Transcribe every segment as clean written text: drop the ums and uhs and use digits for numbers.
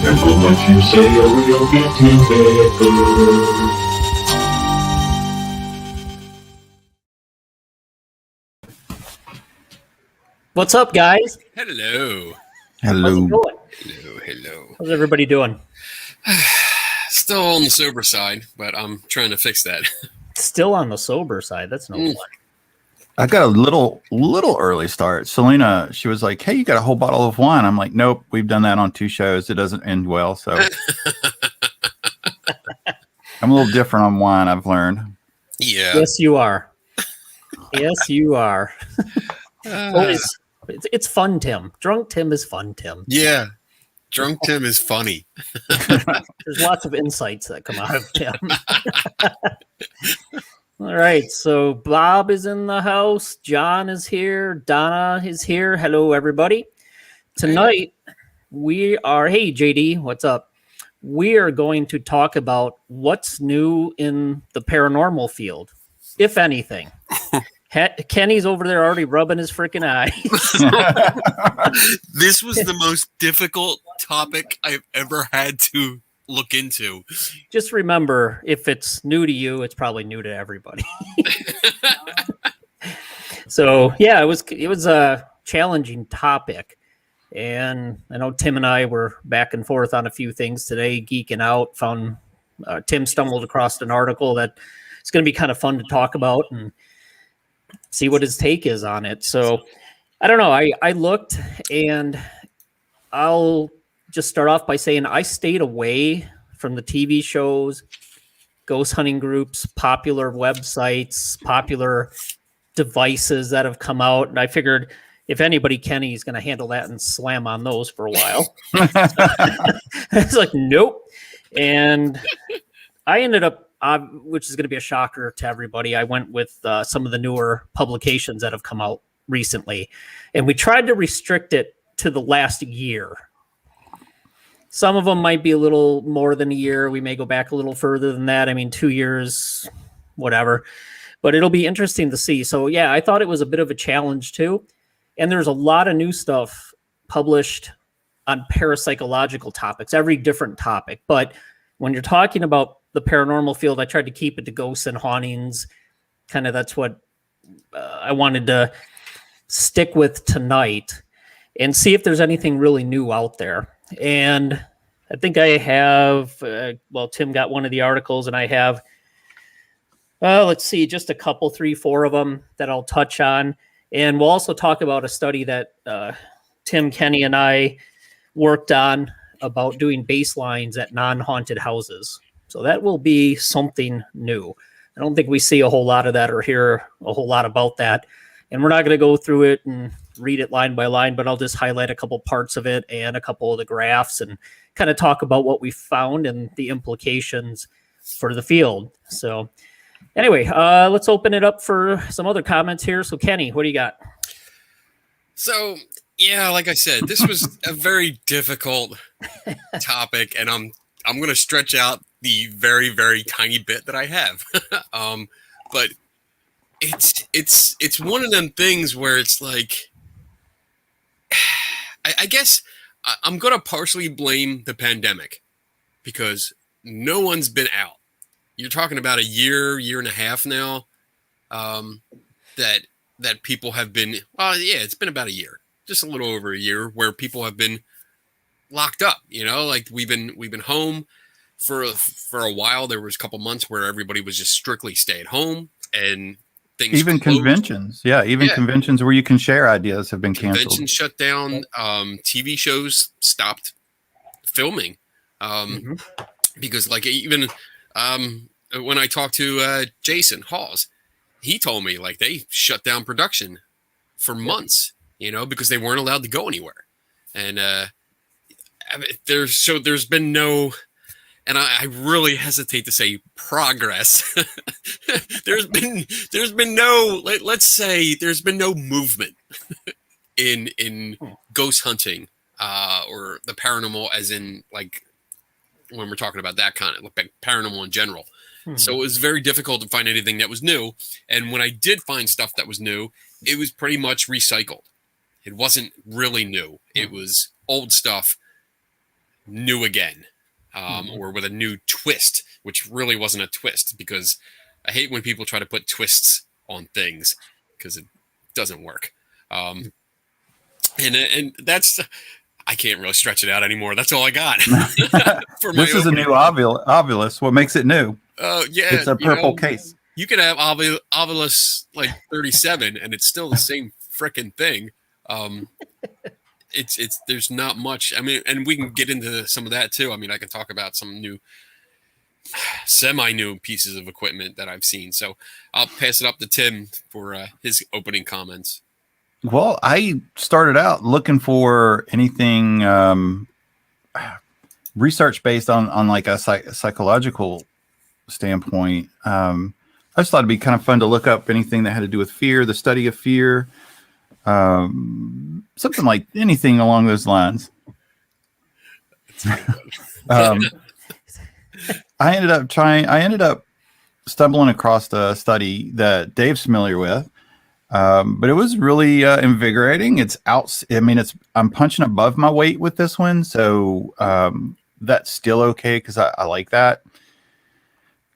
And we'll let you say a real getting better. What's up, guys? Hello. How's it going? Hello. How's everybody doing? Still on the sober side, but I'm trying to fix that. Still on the sober side. That's no fun. I got a little early start. Selena, she was like, "Hey, you got a whole bottle of wine." I'm like, "Nope, we've done that on 2 shows. It doesn't end well." So I'm a little different on wine, I've learned. Yeah. Yes, you are. Yes, you are. It's fun, Tim. Drunk Tim is fun, Tim. Yeah. Drunk Tim is funny. There's lots of insights that come out of Tim. All right, so Bob is in the house. John is here. Donna is here. Hello, everybody. Tonight, we are... Hey, JD, what's up? We are going to talk about what's new in the paranormal field, if anything. Kenny's over there already rubbing his freaking eyes. This was the most difficult topic I've ever had to look into. Just remember, if it's new to you, it's probably new to everybody. So yeah, it was a challenging topic, and I know Tim and I were back and forth on a few things today, geeking out. Tim stumbled across an article that it's going to be kind of fun to talk about and see what his take is on it. So I don't know. I looked, and I'll just start off by saying I stayed away from the TV shows, ghost hunting groups, popular websites, popular devices that have come out. And I figured if anybody, Kenny's going to handle that and slam on those for a while. It's like, nope. And I ended up, which is going to be a shocker to everybody, I went with some of the newer publications that have come out recently. And we tried to restrict it to the last year. Some of them might be a little more than a year. We may go back a little further than that. I mean, 2 years, whatever. But it'll be interesting to see. So, yeah, I thought it was a bit of a challenge, too. And there's a lot of new stuff published on parapsychological topics, every different topic. But when you're talking about the paranormal field, I tried to keep it to ghosts and hauntings. Kind of that's what I wanted to stick with tonight and see if there's anything really new out there. And I think I have, Tim got one of the articles, and I have, let's see, just a couple, 3, 4 of them that I'll touch on. And we'll also talk about a study that Tim, Kenny, and I worked on about doing baselines at non-haunted houses. So that will be something new. I don't think we see a whole lot of that or hear a whole lot about that. And we're not going to go through it and read it line by line, but I'll just highlight a couple parts of it and a couple of the graphs and kind of talk about what we found and the implications for the field. So anyway, let's open it up for some other comments here. So Kenny, what do you got? So, yeah, like I said, this was a very difficult topic, and I'm going to stretch out the very, very tiny bit that I have. But it's one of them things where it's like, I guess I'm going to partially blame the pandemic because no one's been out. You're talking about a year and a half now that people have been, it's been about a year, just a little over a year where people have been locked up, like we've been home for a while. There was a couple months where everybody was just strictly stay at home and things. Even closed. Conventions. Yeah. Conventions where you can share ideas have been canceled. Conventions shut down. TV shows stopped filming. because like even when I talked to Jason Hawes, he told me like they shut down production for months, you know, because they weren't allowed to go anywhere. And I mean, there's been no, and I really hesitate to say progress. there's been no, let's say there's been no movement in ghost hunting or the paranormal, as in like when we're talking about that kind of like paranormal in general. So it was very difficult to find anything that was new. And when I did find stuff that was new, it was pretty much recycled. It wasn't really new. It was old stuff, new again, or with a new twist, which really wasn't a twist, because I hate when people try to put twists on things because it doesn't work. And that's, I can't really stretch it out anymore. That's all I got. This is a new Ovilus. What makes it new? Yeah, it's a purple case. You could have Ovilus like 37, and it's still the same freaking thing. It's there's not much. I mean, and we can get into some of that too. I mean, I can talk about some new, semi-new pieces of equipment that I've seen. So I'll pass it up to Tim for his opening comments. Well, I started out looking for anything research based on like a psychological standpoint. I just thought it'd be kind of fun to look up anything that had to do with fear, the study of fear, something like anything along those lines. I ended up stumbling across a study that Dave's familiar with. But it was really invigorating. I'm punching above my weight with this one. So that's still okay because I like that.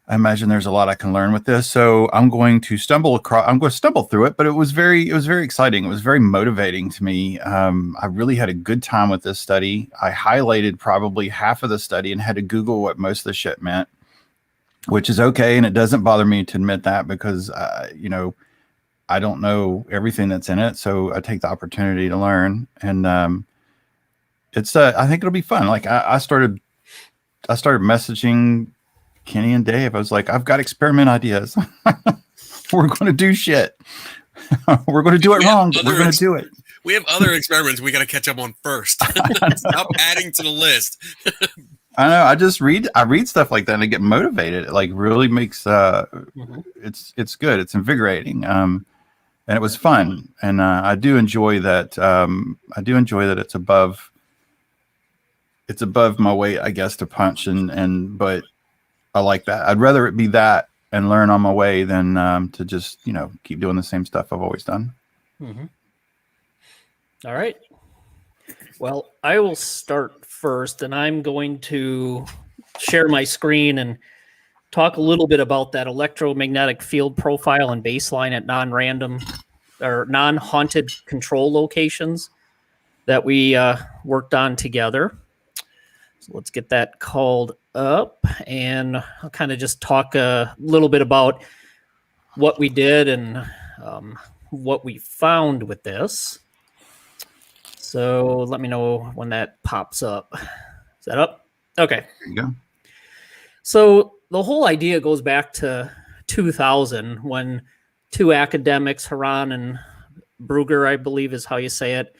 I imagine there's a lot I can learn with this. So I'm going to stumble through it, but it was very exciting. It was very motivating to me. I really had a good time with this study. I highlighted probably half of the study and had to Google what most of the shit meant, which is okay. And it doesn't bother me to admit that because, I don't know everything that's in it, so I take the opportunity to learn, and I think it'll be fun. Like I started messaging Kenny and Dave. I was like, I've got experiment ideas. We're going to do shit. We're going to do it wrong, but we're going to do it. We have other experiments we got to catch up on first. Stop adding to the list. I know. I read stuff like that and I get motivated. It like really makes it's good. It's invigorating. And it was fun. And I do enjoy that. It's above my weight, I guess, to punch but I like that. I'd rather it be that and learn on my way than to just, keep doing the same stuff I've always done. Mm-hmm. All right. Well, I will start first, and I'm going to share my screen and talk a little bit about that electromagnetic field profile and baseline at non-random or non-haunted control locations that we worked on together. So let's get that called up, and I'll kind of just talk a little bit about what we did and what we found with this. So let me know when that pops up. Is that up? Okay. There you go. So the whole idea goes back to 2000 when two academics, Haran and Brugger, I believe is how you say it,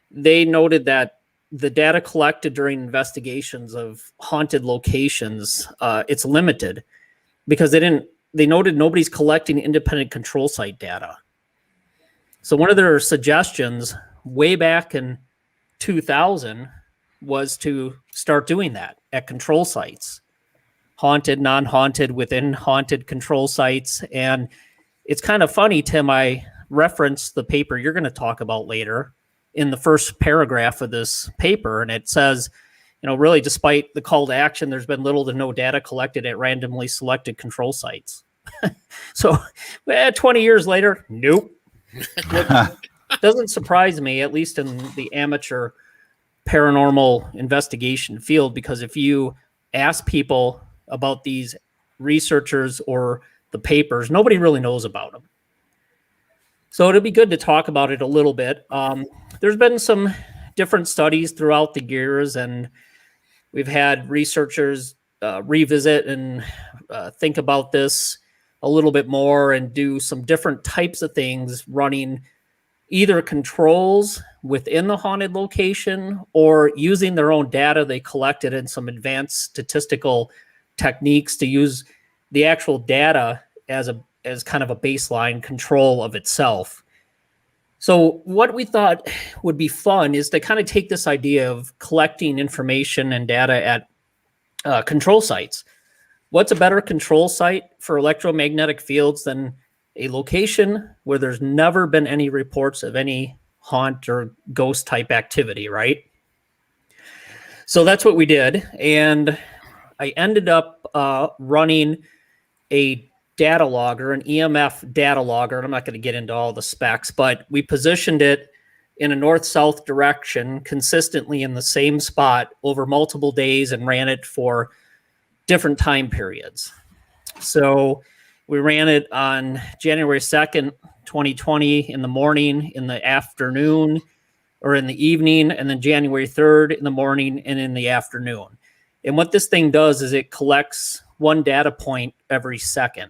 they noted that the data collected during investigations of haunted locations, it's limited because they noted nobody's collecting independent control site data. So one of their suggestions way back in 2000 was to start doing that at control sites, haunted, non-haunted, within haunted control sites. And it's kind of funny, Tim, I referenced the paper you're going to talk about later in the first paragraph of this paper. And it says, really, despite the call to action, there's been little to no data collected at randomly selected control sites. So 20 years later, nope. Doesn't surprise me, at least in the amateur paranormal investigation field, because if you ask people about these researchers or the papers, nobody really knows about them. So it'd be good to talk about it a little bit. There's been some different studies throughout the years, and we've had researchers revisit and think about this a little bit more and do some different types of things, running either controls within the haunted location or using their own data they collected in some advanced statistical techniques to use the actual data as kind of a baseline control of itself. So what we thought would be fun is to kind of take this idea of collecting information and data at control sites. What's a better control site for electromagnetic fields than a location where there's never been any reports of any haunt or ghost type activity, right? So that's what we did. And I ended up running a data logger, an EMF data logger. And I'm not going to get into all the specs, but we positioned it in a north-south direction consistently in the same spot over multiple days and ran it for different time periods. So we ran it on January 2nd, 2020 in the morning, in the afternoon, or in the evening, and then January 3rd in the morning and in the afternoon. And what this thing does is it collects one data point every second.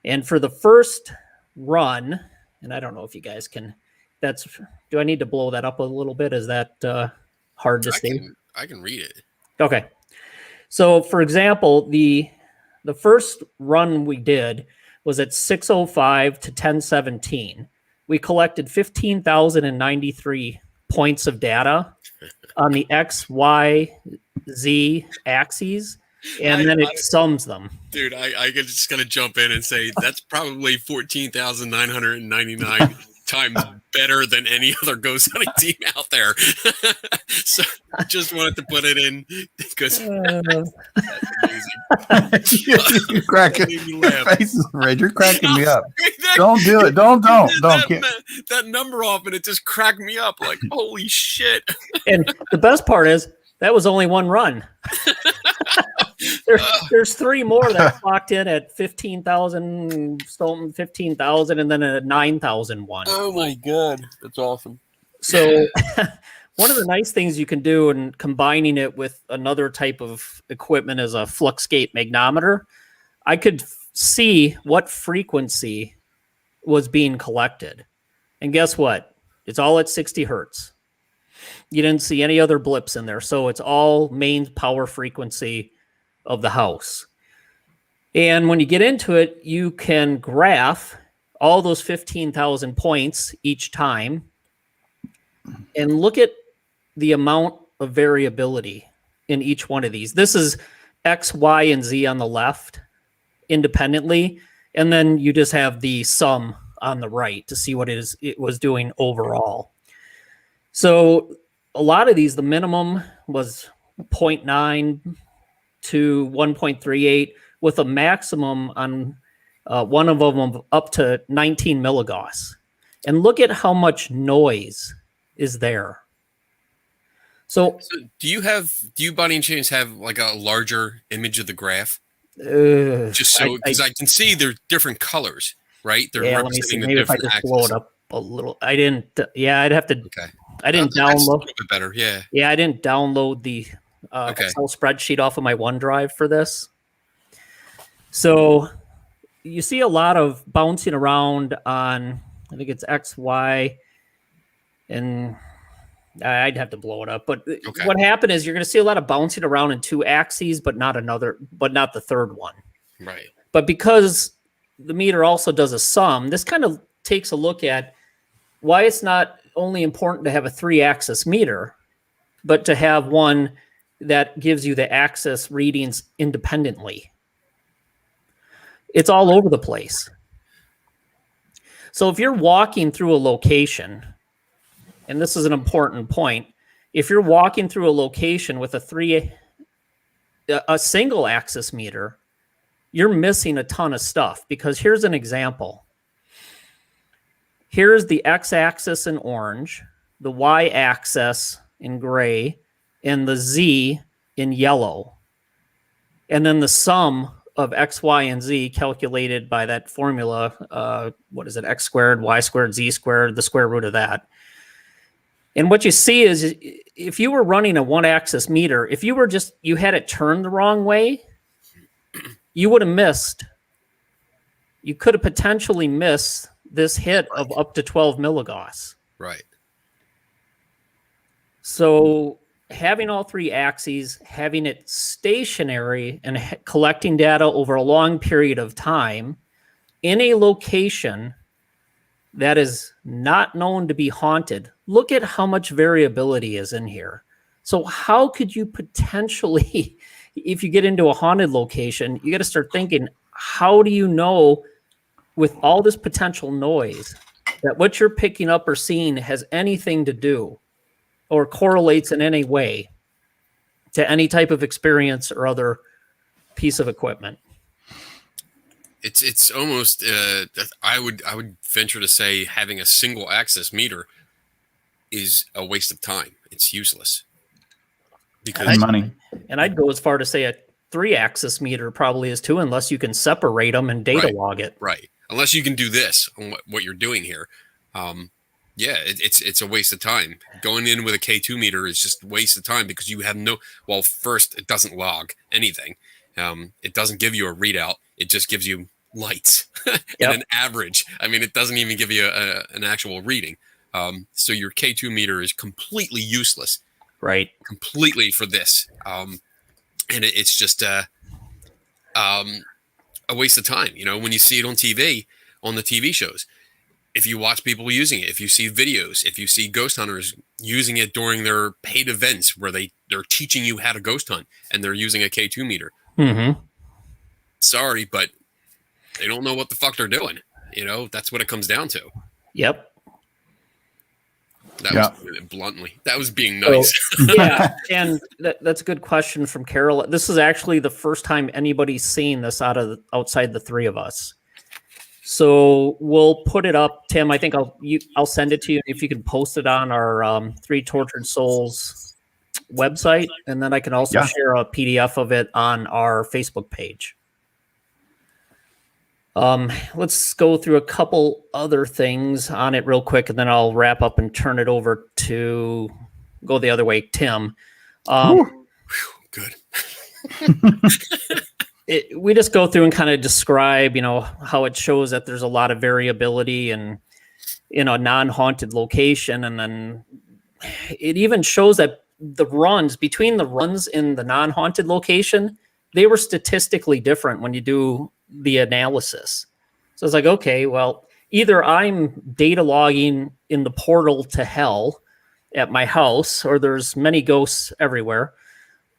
And for the first run, and I don't know if you guys can, do I need to blow that up a little bit? Is that hard to see? I can read it. Okay. So for example, the first run we did was at 6:05 to 10:17. We collected 15,093 points of data on the X, Y, Z axes, and then it sums them. Dude, I just gotta jump in and say that's probably 14,999 times better than any other ghost hunting team out there. So I just wanted to put it in because that's amazing. You're cracking your faces, Red. You're cracking me up. Don't do it. Don't. That number off and it just cracked me up like, holy shit. And the best part is that was only one run. There's three more that clocked in at 15,000, 15,000, and then a 9,001. Oh my God. That's awesome. So one of the nice things you can do in combining it with another type of equipment is a fluxgate magnometer. I could see what frequency was being collected. And guess what? It's all at 60 hertz. You didn't see any other blips in there. So it's all main power frequency of the house. And when you get into it, you can graph all those 15,000 points each time and look at the amount of variability in each one of these. This is X, Y, and Z on the left independently. And then you just have the sum on the right to see what it was doing overall. So a lot of these, the minimum was 0.9 to 1.38 with a maximum on one of them up to 19 milligauss. And look at how much noise is there. So do you by any chance have like a larger image of the graph? Just so, because I can see they're different colors, right? They're representing the different axes. Blow it up a little. I didn't. Yeah, I'd have to. Okay. I didn't download. That's a little bit better. Yeah. Yeah, I didn't download the Excel spreadsheet off of my OneDrive for this. So you see a lot of bouncing around on. I think it's X, Y, and I'd have to blow it up. But what happened is you're going to see a lot of bouncing around in two axes, but not the third one. Right. But because the meter also does a sum, this kind of takes a look at why it's not only important to have a 3-axis meter, but to have one that gives you the axis readings independently. It's all over the place. So if you're walking through a location, and this is an important point, if you're walking through a location with a single axis meter, you're missing a ton of stuff, because here's an example. Here's the x-axis in orange, the y-axis in gray, and the z in yellow. And then the sum of x, y, and z calculated by that formula, x squared, y squared, z squared, the square root of that. And what you see is if you were running a 1-axis meter, if you had it turned the wrong way, you would have missed. You could have potentially missed this hit of up to 12 milligauss. Right. So having all 3 axes, having it stationary and collecting data over a long period of time in a location that is not known to be haunted. Look at how much variability is in here. So how could you potentially, if you get into a haunted location, you got to start thinking, how do you know with all this potential noise that what you're picking up or seeing has anything to do or correlates in any way to any type of experience or other piece of equipment? It's almost I would venture to say having a single axis meter is a waste of time. It's useless because money. And I'd go as far to say a 3-axis meter probably is too, unless you can separate them and data log it. Right. Unless you can do this on what you're doing here. It's a waste of time. Going in with a K2 meter is just a waste of time because you have first, it doesn't log anything. It doesn't give you a readout. It just gives you lights and an average. I mean, it doesn't even give you an actual reading. So your K2 meter is completely useless. Right. Completely for this. And it's just a waste of time. You know, when you see it on TV, on the TV shows, if you watch people using it, if you see videos, if you see ghost hunters using it during their paid events where they're teaching you how to ghost hunt and they're using a K2 meter. Mm-hmm. Sorry, but they don't know what the fuck they're doing. You know, that's what it comes down to. Yep. That was bluntly. That was being nice. So, yeah, and that's a good question from Carol. This is actually the first time anybody's seen this outside the 3 of us. So we'll put it up, Tim. I think I'll send it to you if you can post it on our 3 Tortured Souls website, and then I can also share a PDF of it on our Facebook page. Let's go through a couple other things on it real quick, and then I'll wrap up and turn it over to go the other way, Tim. Good. We just go through and kind of describe, how it shows that there's a lot of variability in a non-haunted location. And then it even shows that between the runs in the non-haunted location, they were statistically different when you do the analysis. So it's like, okay, well, either I'm data logging in the portal to hell at my house, or there's many ghosts everywhere,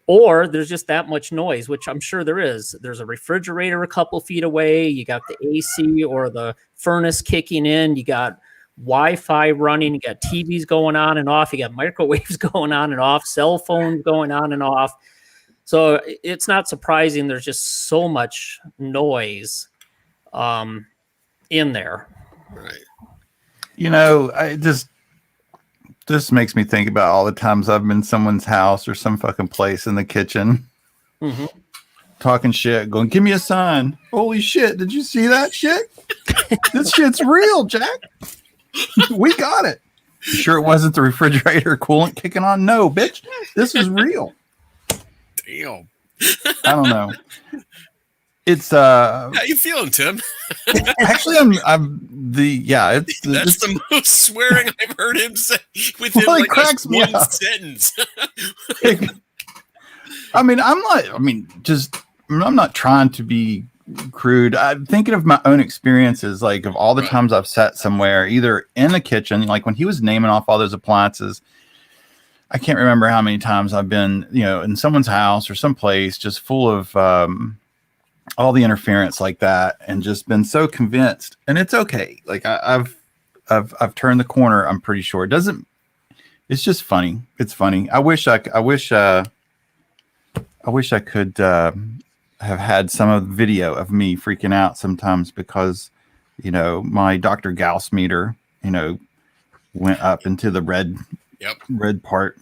or there's just that much noise, which I'm sure there is. There's a refrigerator a couple feet away. You got the AC or the furnace kicking in. You got Wi-Fi running. You got TVs going on and off. You got microwaves going on and off, cell phones going on and off. So it's not surprising there's just so much noise in there. Right. This makes me think about all the times I've been in someone's house or some fucking place in the kitchen, talking shit, going, "Give me a sign." Holy shit. Did you see that shit? This shit's real, Jack. We got it. You sure it wasn't the refrigerator coolant kicking on? No, bitch. This is real. Damn. I don't know. It's how you feeling, Tim? Actually, it's the most swearing I've heard him say within cracks me one up. sentence. I'm not trying to be crude. I'm thinking of my own experiences, like of all the times I've sat somewhere, either in the kitchen, like when he was naming off all those appliances. I can't remember how many times I've been, in someone's house or someplace just full of all the interference like that, and just been so convinced. And it's okay. Like I've turned the corner. I'm pretty sure it doesn't. It's just funny. It's funny. I wish I could have had some of the video of me freaking out sometimes because, my Dr. Gauss meter, went up into the red part.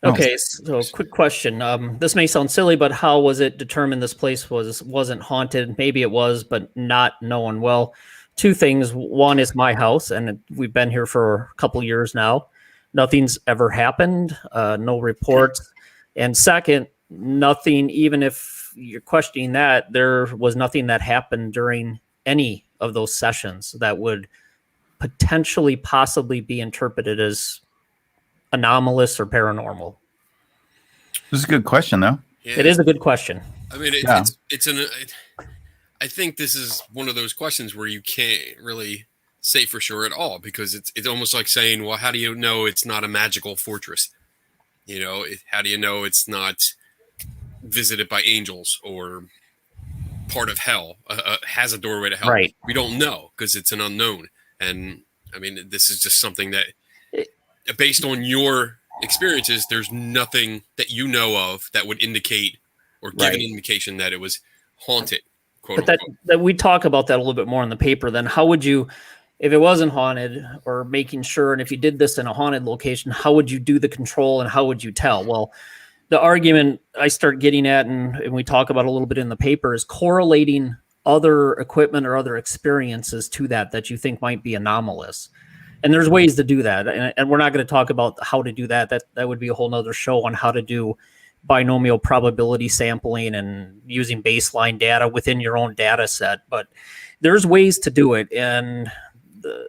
Okay, so quick question. This may sound silly, but how was it determined this place wasn't haunted? Maybe it was, but not known. Well, two things. One is my house, and we've been here for a couple years now. Nothing's ever happened, no reports. And second, nothing, even if you're questioning that, there was nothing that happened during any of those sessions that would potentially possibly be interpreted as anomalous or paranormal. This is a good question, though. Yeah. It is a good question. I mean, I think this is one of those questions where you can't really say for sure at all, because it's almost like saying, well, how do you know it's not a magical fortress? You know, how do you know it's not visited by angels or part of hell, has a doorway to hell? Right. We don't know because it's an unknown. And I mean, this is just something that, based on your experiences, there's nothing that you know of that would indicate or give an indication that it was haunted. Quote But that we talk about that a little bit more in the paper. Then how would you, if it wasn't haunted, or making sure, and if you did this in a haunted location, how would you do the control and how would you tell? Well, the argument I start getting at, and we talk about a little bit in the paper, is correlating other equipment or other experiences to that you think might be anomalous. And there's ways to do that. And we're not going to talk about how to do that. That would be a whole nother show on how to do binomial probability sampling and using baseline data within your own data set. But there's ways to do it. And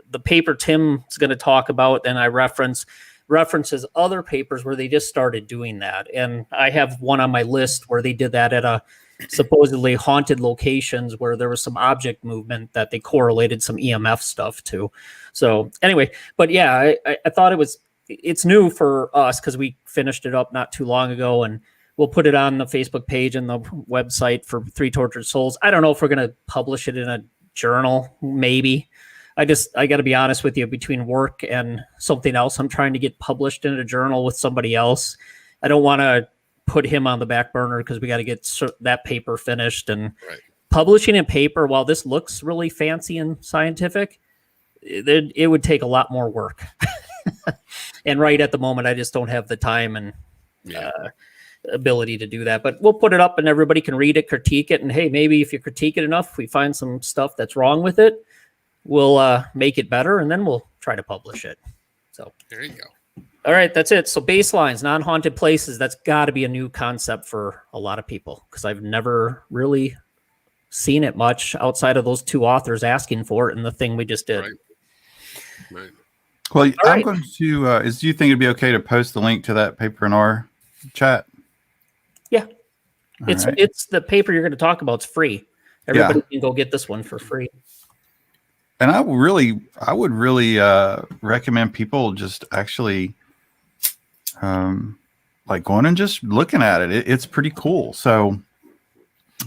the paper Tim's going to talk about, and I references other papers where they just started doing that. And I have one on my list where they did that at a supposedly haunted locations where there was some object movement that they correlated some EMF stuff to. So anyway, but yeah, I thought it's new for us because we finished it up not too long ago, and we'll put it on the Facebook page and the website for Three Tortured Souls. I don't know if we're going to publish it in a journal, maybe. I got to be honest with you, between work and something else, I'm trying to get published in a journal with somebody else. I don't want to put him on the back burner because we got to get that paper finished. And publishing in paper, while this looks really fancy and scientific, it would take a lot more work. And right at the moment, I just don't have the time and ability to do that. But we'll put it up and everybody can read it, critique it. And hey, maybe if you critique it enough, we find some stuff that's wrong with it, we'll make it better, and then we'll try to publish it. So there you go. All right, that's it. So baselines, non-haunted places, that's got to be a new concept for a lot of people because I've never really seen it much outside of those two authors asking for it and the thing we just did. Right. Well, I'm going to, do you think it'd be okay to post the link to that paper in our chat? Yeah. It's the paper you're going to talk about. It's free. Everybody can go get this one for free. And I would really recommend people just actually like going and just looking at it. It's pretty cool. So,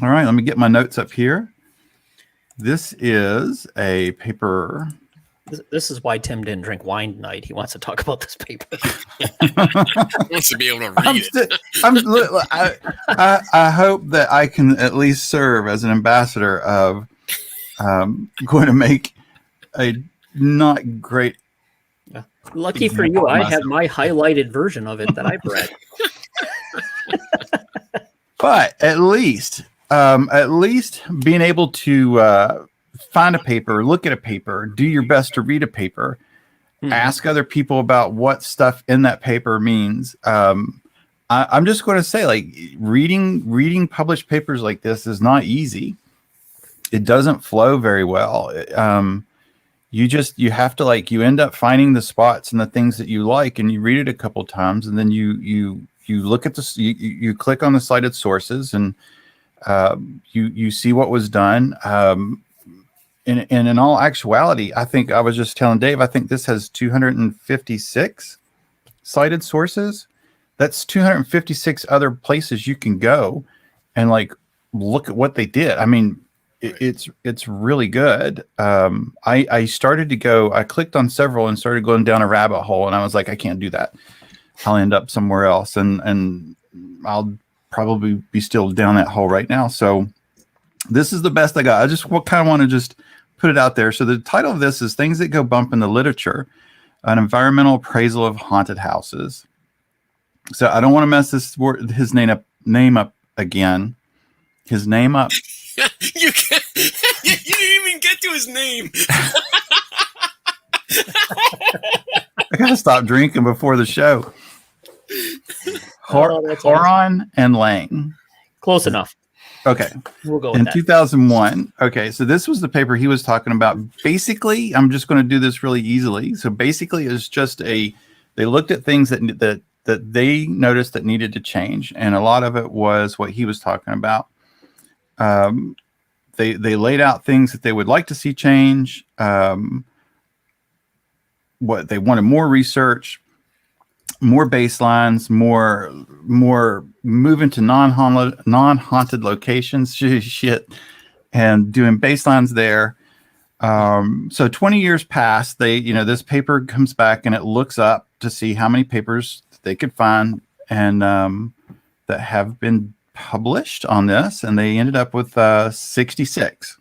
all right, let me get my notes up here. This is a paper. This is why Tim didn't drink wine tonight. He wants to talk about this paper. He wants to be able to read it. I hope that I can at least serve as an ambassador of going to make a not great. Lucky for you, I have my highlighted version of it that I've read. But at least being able to find a paper, look at a paper, do your best to read a paper, ask other people about what stuff in that paper means. I'm just going to say, like, reading published papers like this is not easy. It doesn't flow very well. You have to, like, you end up finding the spots and the things that you like, and you read it a couple times, and then you look at you click on the cited sources, and you see what was done. And in all actuality, I think I was just telling Dave, I think this has 256 cited sources. That's 256 other places you can go and, like, look at what they did. I mean, it's really good. I started to go, I clicked on several and started going down a rabbit hole, and I was like, I can't do that. I'll end up somewhere else, and I'll probably be still down that hole right now. So this is the best I got. I just kind of want to just put it out there. So the title of this is Things That Go Bump in the Literature, an environmental appraisal of haunted houses. So I don't want to mess his name up again. His name up. You can't. You didn't even get to his name. I gotta stop drinking before the show. That's Horon and Lang. close enough. Okay. We'll go with In that. 2001. Okay, so this was the paper he was talking about. Basically, I'm just going to do this really easily. So basically, it's just they looked at things that they noticed that needed to change, and a lot of it was what he was talking about. They laid out things that they would like to see change. What they wanted: more research, more baselines, more moving to non-haunted locations, shit, and doing baselines there. So 20 years passed. This paper comes back and it looks up to see how many papers they could find and that have been published on this, and they ended up with 66.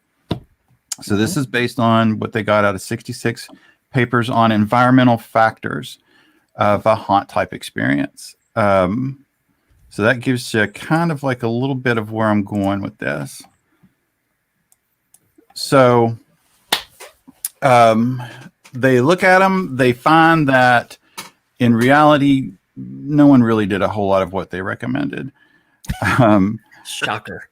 So this is based on what they got out of 66 papers on environmental factors of a haunt type experience. So that gives you kind of like a little bit of where I'm going with this. So they look at them, they find that in reality, no one really did a whole lot of what they recommended. Shocker.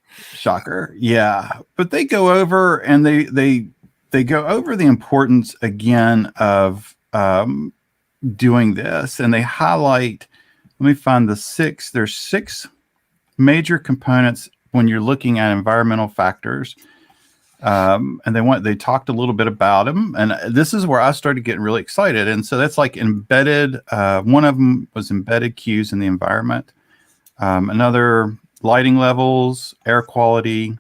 Yeah. But they go over and they go over the importance again of doing this, and they highlight, let me find there's 6 major components when you're looking at environmental factors. And they talked a little bit about them, and this is where I started getting really excited. And so that's like embedded. One of them was embedded cues in the environment. Another, lighting levels, air quality,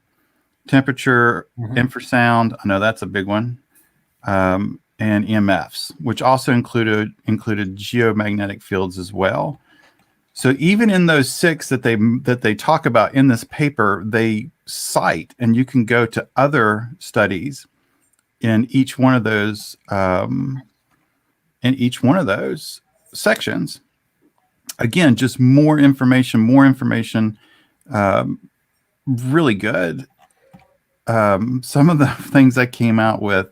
temperature, infrasound. I know that's a big one. And EMFs, which also included geomagnetic fields as well. So even in those 6 that they talk about in this paper, they cite, and you can go to other studies in each one of those sections. Again, just more information. Really good. Some of the things I came out with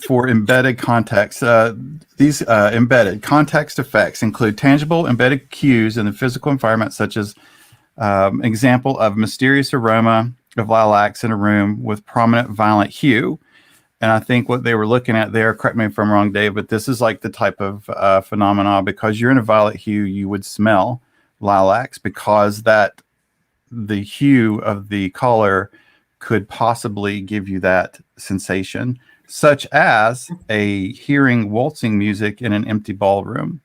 for embedded context. These embedded context effects include tangible embedded cues in the physical environment, such as example of mysterious aroma of lilacs in a room with prominent violent hue. And I think what they were looking at there, correct me if I'm wrong, Dave, but this is like the type of phenomena. Because you're in a violet hue, you would smell lilacs, because the hue of the color could possibly give you that sensation, such as hearing waltzing music in an empty ballroom.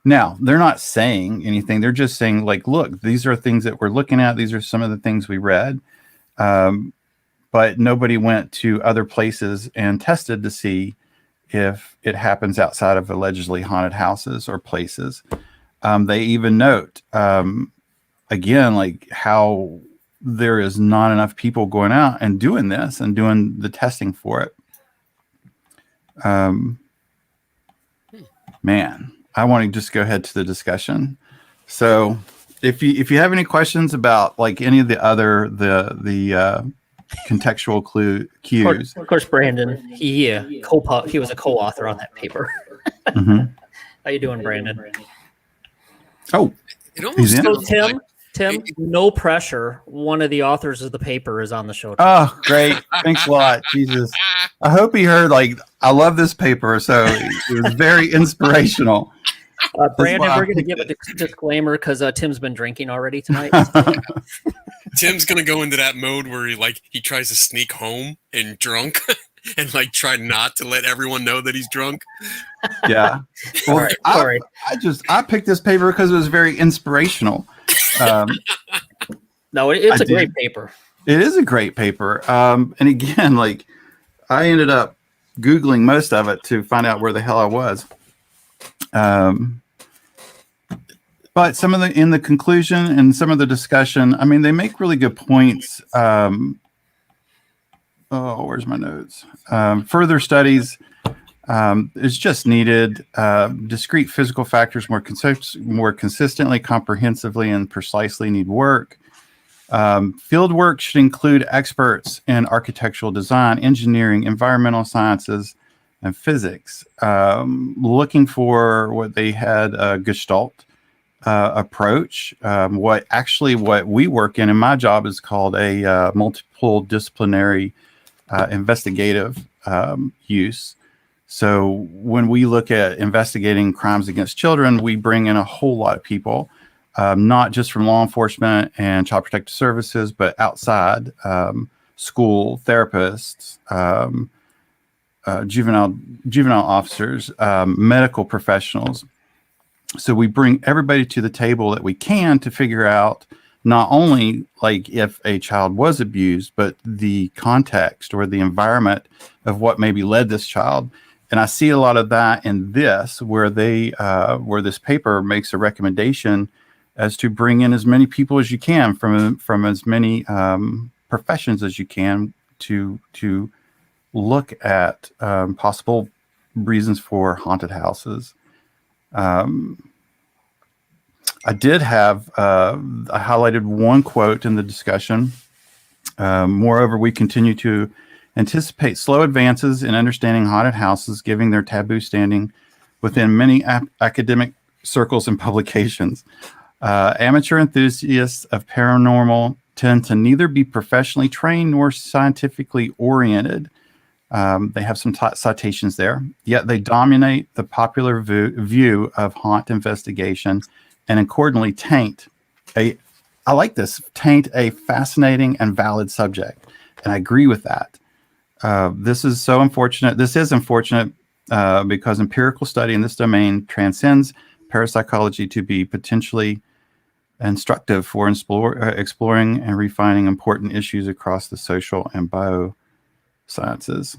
Now, they're not saying anything. They're just saying, like, look, these are things that we're looking at. These are some of the things we read. But nobody went to other places and tested to see if it happens outside of allegedly haunted houses or places. They even note, again, like how there is not enough people going out and doing this and doing the testing for it. Man, I want to just go ahead to the discussion. So if you have any questions about like any of the other the contextual cues, Of course, Brandon, he was a co-author on that paper. How you doing, Brandon? Oh, It almost in? sounds Tim, no pressure. One of the authors of the paper is on the show. Oh, great. Thanks a lot. Jesus. I hope he heard, like, I love this paper. So it was very inspirational. Brandon, we're going to give a disclaimer because Tim's been drinking already tonight. Tim's gonna go into that mode where he tries to sneak home and drunk and like try not to let everyone know that he's drunk. Yeah. Well, All right, sorry. I picked this paper because it was very inspirational. No, it's a great paper. It is a great paper. And again, like, I ended up Googling most of it to find out where the hell I was. But some of in the conclusion and some of the discussion, I mean, they make really good points. Where's my notes? Further studies It's just needed. Discrete physical factors more consistently, comprehensively, and precisely need work. Field work should include experts in architectural design, engineering, environmental sciences, and physics. Looking for what they had a Gestalt approach. What we work in my job is called a multiple disciplinary investigative use. So when we look at investigating crimes against children, we bring in a whole lot of people, not just from law enforcement and child protective services, but outside, school therapists, juvenile officers, medical professionals. So we bring everybody to the table that we can to figure out not only like if a child was abused, but the context or the environment of what maybe led this child. And I see a lot of that in this, where this paper makes a recommendation as to bring in as many people as you can from as many professions as you can to look at possible reasons for haunted houses. I did have I highlighted one quote in the discussion. Moreover, we continue to anticipate slow advances in understanding haunted houses, giving their taboo standing within many academic circles and publications. Amateur enthusiasts of paranormal tend to neither be professionally trained nor scientifically oriented. They have some citations there, yet they dominate the popular view of haunt investigation and accordingly taint a fascinating and valid subject. And I agree with that. This is so unfortunate. This is unfortunate because empirical study in this domain transcends parapsychology to be potentially instructive for exploring and refining important issues across the social and biosciences.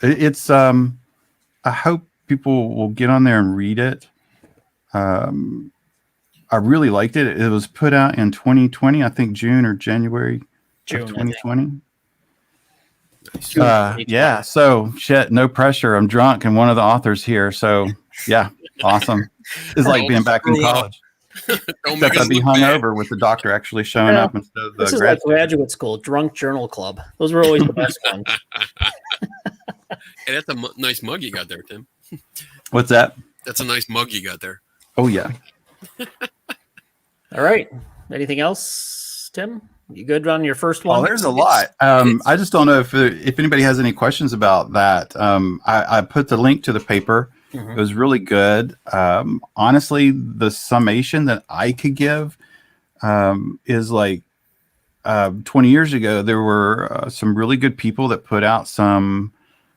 It's I hope people will get on there and read it. I really liked it. It was put out in 2020, I think June or January of 2020. Yeah. So shit, no pressure. I'm drunk and one of the authors here. So yeah, awesome. It's like being back in college. Except I'd be hungover with the doctor actually showing up instead of the This is like graduate school, drunk journal club. Those were always the best ones. Hey, that's a nice mug you got there, Tim. What's that? That's a nice mug you got there. Oh yeah. All right. Anything else, Tim? You good on your first one? Oh, there's a lot. I just don't know if anybody has any questions about that. I put the link to the paper. Mm-hmm. It was really good. Honestly, the summation that I could give is like 20 years ago, there were some really good people that put out some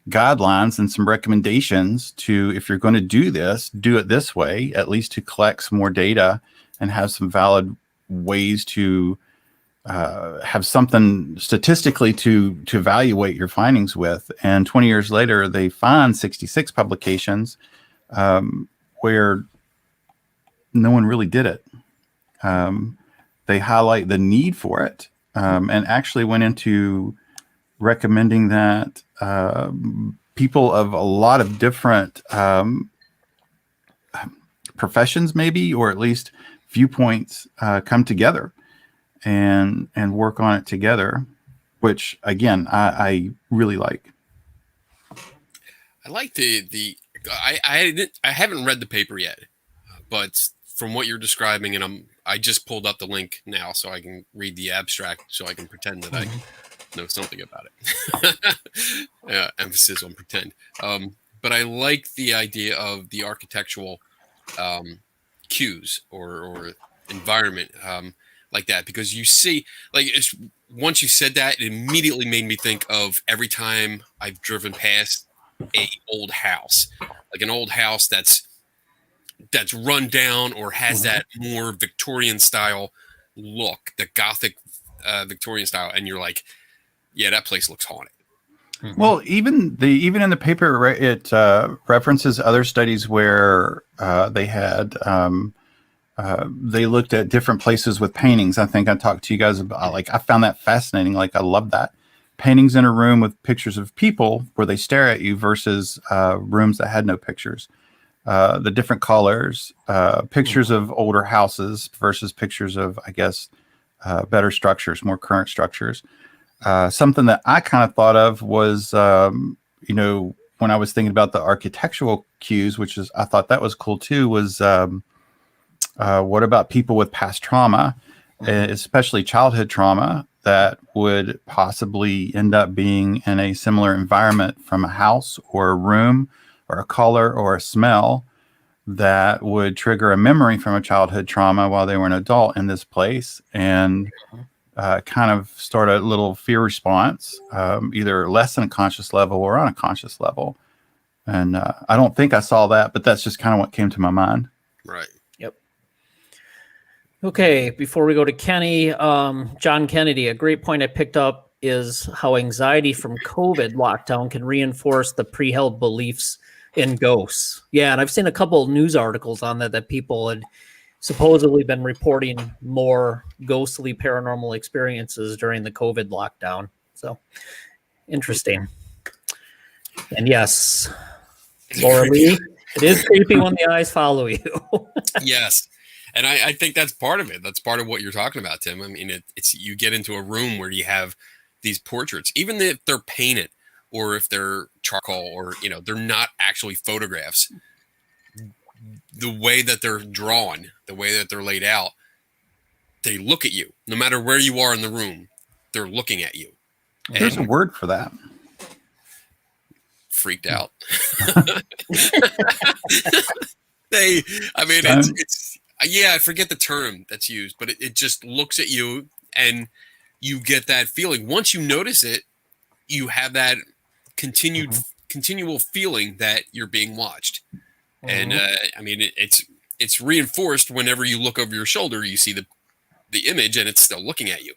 guidelines and some recommendations to, if you're going to do this, do it this way, at least to collect some more data and have some valid ways to have something statistically to evaluate your findings with. And 20 years later, they find 66 publications where no one really did it. They highlight the need for it and actually went into recommending that people of a lot of different professions, maybe, or at least viewpoints, come together and work on it together, which again I really like. I like I haven't read the paper yet, but from what you're describing, and I just pulled up the link now so I can read the abstract so I can pretend that I know something about it. Emphasis on pretend. But I like the idea of the architectural cues or environment like that, because you see, like, once you said that, it immediately made me think of every time I've driven past a old house, like an old house that's run down or has that more Victorian style look, the Gothic Victorian style, and you're like, yeah, that place looks haunted. Well, even in the paper, it references other studies where they had they looked at different places with paintings. I think I talked to you guys about, like, I found that fascinating. Like, I love that paintings in a room with pictures of people where they stare at you versus rooms that had no pictures. The different colors, pictures of older houses versus pictures of, I guess, better structures, more current structures. Something that I kind of thought of was, when I was thinking about the architectural cues, I thought that was cool too, was what about people with past trauma, especially childhood trauma, that would possibly end up being in a similar environment from a house or a room or a color or a smell that would trigger a memory from a childhood trauma while they were an adult in this place, and kind of start a little fear response, either less than a conscious level or on a conscious level. And I don't think I saw that, but that's just kind of what came to my mind. Right. Yep. Okay, before we go to Kenny, John Kennedy, a great point I picked up is how anxiety from COVID lockdown can reinforce the pre-held beliefs in ghosts. Yeah, and I've seen a couple of news articles on that people had supposedly been reporting more ghostly paranormal experiences during the COVID lockdown. So interesting. And yes, Laura Lee, it is creepy when the eyes follow you. Yes. And I think that's part of it. That's part of what you're talking about, Tim. I mean, it's you get into a room where you have these portraits, even if they're painted or if they're charcoal or, they're not actually photographs. The way that they're drawn, the way that they're laid out, they look at you. No matter where you are in the room, they're looking at you. There's a word for that. Freaked out. It's I forget the term that's used, but it just looks at you and you get that feeling. Once you notice it, you have that continual feeling that you're being watched. And it's reinforced whenever you look over your shoulder, you see the image and it's still looking at you.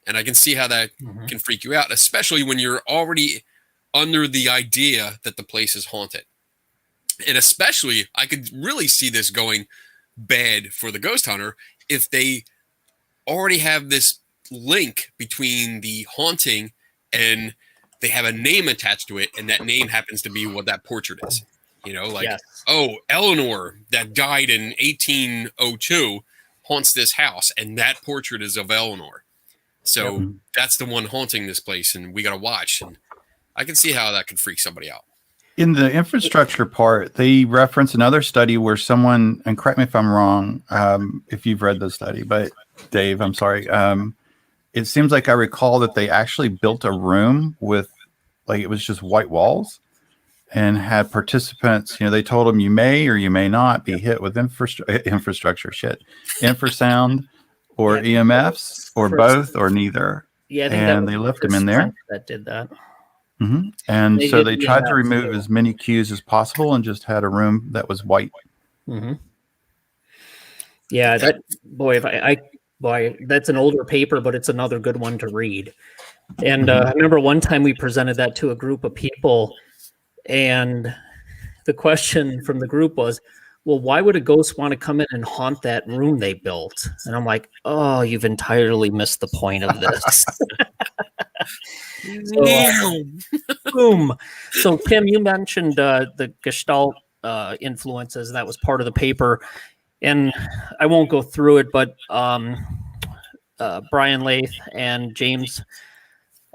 And I can see how that can freak you out, especially when you're already under the idea that the place is haunted. And especially, I could really see this going bad for the ghost hunter if they already have this link between the haunting and they have a name attached to it, and that name happens to be what that portrait is. Yes. Oh, Eleanor that died in 1802 haunts this house, and that portrait is of Eleanor. So that's the one haunting this place, and we got to watch. And I can see how that could freak somebody out. In the infrastructure part, they reference another study where someone, and correct me if I'm wrong, if you've read the study, but Dave, I'm sorry. It seems like I recall that they actually built a room with, it was just white walls, and had participants, they told them you may or you may not be hit with infrasound or EMFs or both or neither. Yeah, I think and they left them in there. That did that. Mm-hmm. And so they tried to remove as many cues as possible and just had a room that was white. Mm-hmm. Yeah, that's an older paper, but it's another good one to read. And I remember one time we presented that to a group of people, and the question from the group was, well, why would a ghost want to come in and haunt that room they built? And I'm like, oh, you've entirely missed the point of this. Boom. So, Kim, you mentioned the Gestalt influences. That was part of the paper. And I won't go through it, but Brian Lath and James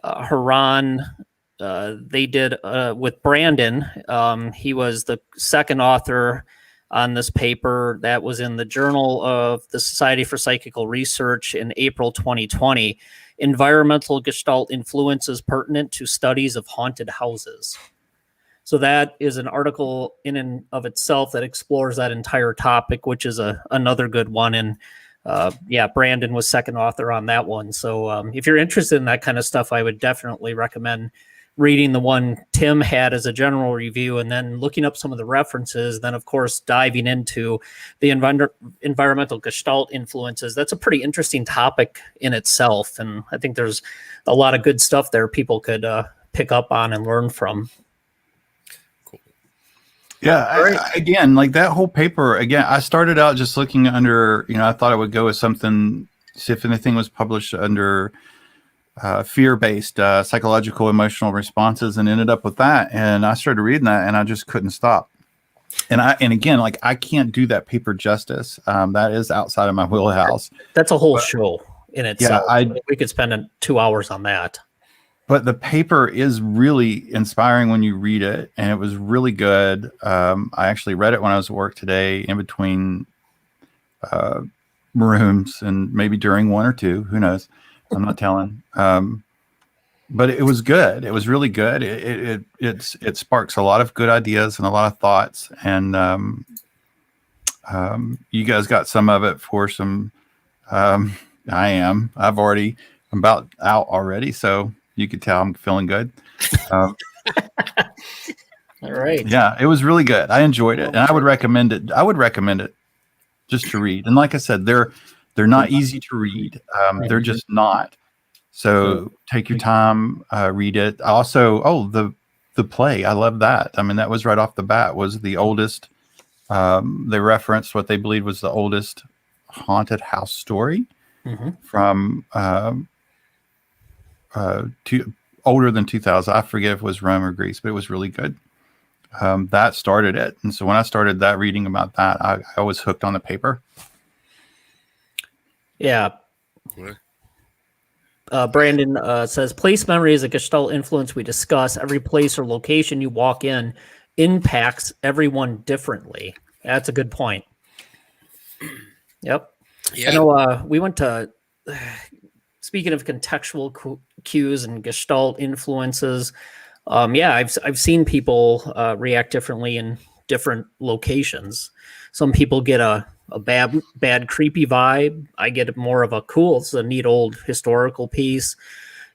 Haran, they did with Brandon. He was the second author on this paper that was in the Journal of the Society for Psychical Research in April 2020. Environmental Gestalt influences pertinent to studies of haunted houses. So that is an article in and of itself that explores that entire topic, which is another good one. And Brandon was second author on that one. So if you're interested in that kind of stuff, I would definitely recommend reading the one Tim had as a general review and then looking up some of the references, then of course diving into the environmental Gestalt influences. That's a pretty interesting topic in itself, and I think there's a lot of good stuff there people could pick up on and learn from. Cool. Yeah, again, like that whole paper, again, I started out just looking under, I thought I would go with something, see if anything was published under fear-based psychological emotional responses, and ended up with that. And I started reading that, and I just couldn't stop. And again, like, I can't do that paper justice. That is outside of my wheelhouse. That's a whole show in itself. Yeah, we could spend 2 hours on that. But the paper is really inspiring when you read it, and it was really good. I actually read it when I was at work today, in between rooms, and maybe during one or two. Who knows? I'm not telling. But it was good. It was really good. It sparks a lot of good ideas and a lot of thoughts. And you guys got some of it for some. I'm about out already, so you could tell I'm feeling good. All right. Yeah, it was really good. I enjoyed it, and I would recommend it. Just to read. And like I said, they're not easy to read. They're just not. So take your time, read it. Also, the play, I love that. I mean, that was right off the bat, was the oldest. They referenced what they believed was the oldest haunted house story from older than 2000. I forget if it was Rome or Greece, but it was really good. That started it. And so when I started that reading about that, I was hooked on the paper. Yeah. Brandon says, place memory is a Gestalt influence we discuss. Every place or location you walk in impacts everyone differently. That's a good point. Yep. Yeah. I know we went to, speaking of contextual cues and Gestalt influences, I've seen people react differently in different locations. Some people get a bad creepy vibe. I get more of a cool, it's a neat old historical piece.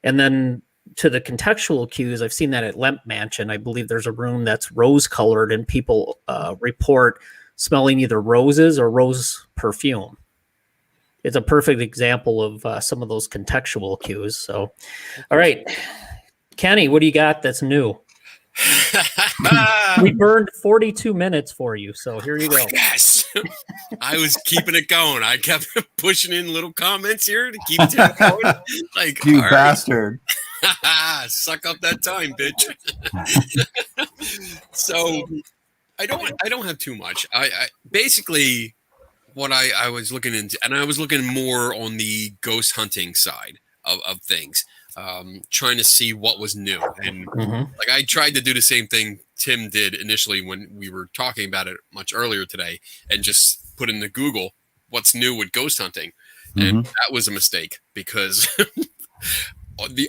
And then to the contextual cues, I've seen that at Lemp Mansion. I believe there's a room that's rose colored, and people report smelling either roses or rose perfume. It's a perfect example of some of those contextual cues. So, all right, Kenny, what do you got that's new? We burned 42 minutes for you, so here you go. Yes. I was keeping it going. I kept pushing in little comments here to keep it going. Like, you bastard. Suck up that time, bitch. So I don't have too much. I basically what I was looking into, and I was looking more on the ghost hunting side of things. Trying to see what was new. And like, I tried to do the same thing Tim did initially when we were talking about it much earlier today, and just put into Google what's new with ghost hunting. And that was a mistake, because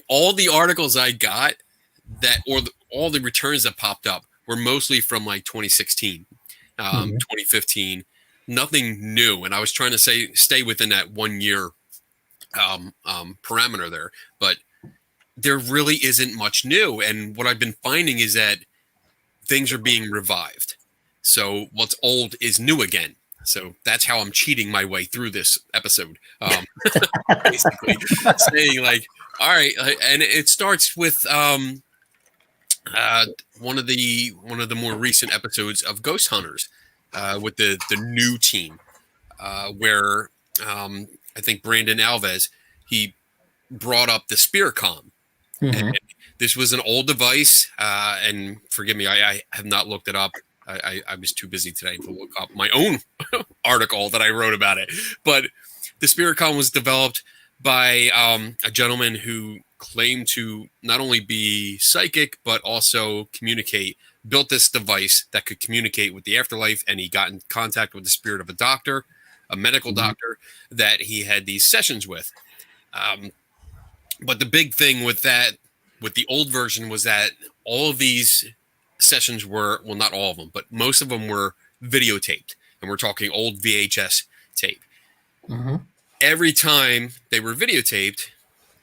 all the articles I got all the returns that popped up were mostly from like 2016, 2015, nothing new. And I was trying to stay within that 1 year parameter there, but there really isn't much new. And what I've been finding is that things are being revived. So what's old is new again. So that's how I'm cheating my way through this episode. Basically saying, like, all right. And it starts with one of the more recent episodes of Ghost Hunters with the new team where I think Brandon Alves, he brought up the Spearcom. And this was an old device, and forgive me, I have not looked it up. I was too busy today to look up my own article that I wrote about it. But the Spearcom was developed by a gentleman who claimed to not only be psychic, but also built this device that could communicate with the afterlife, and he got in contact with the spirit of a medical doctor that he had these sessions with. But the big thing with the old version was that all of these sessions were, well, not all of them, but most of them were videotaped. And we're talking old VHS tape. Every time they were videotaped,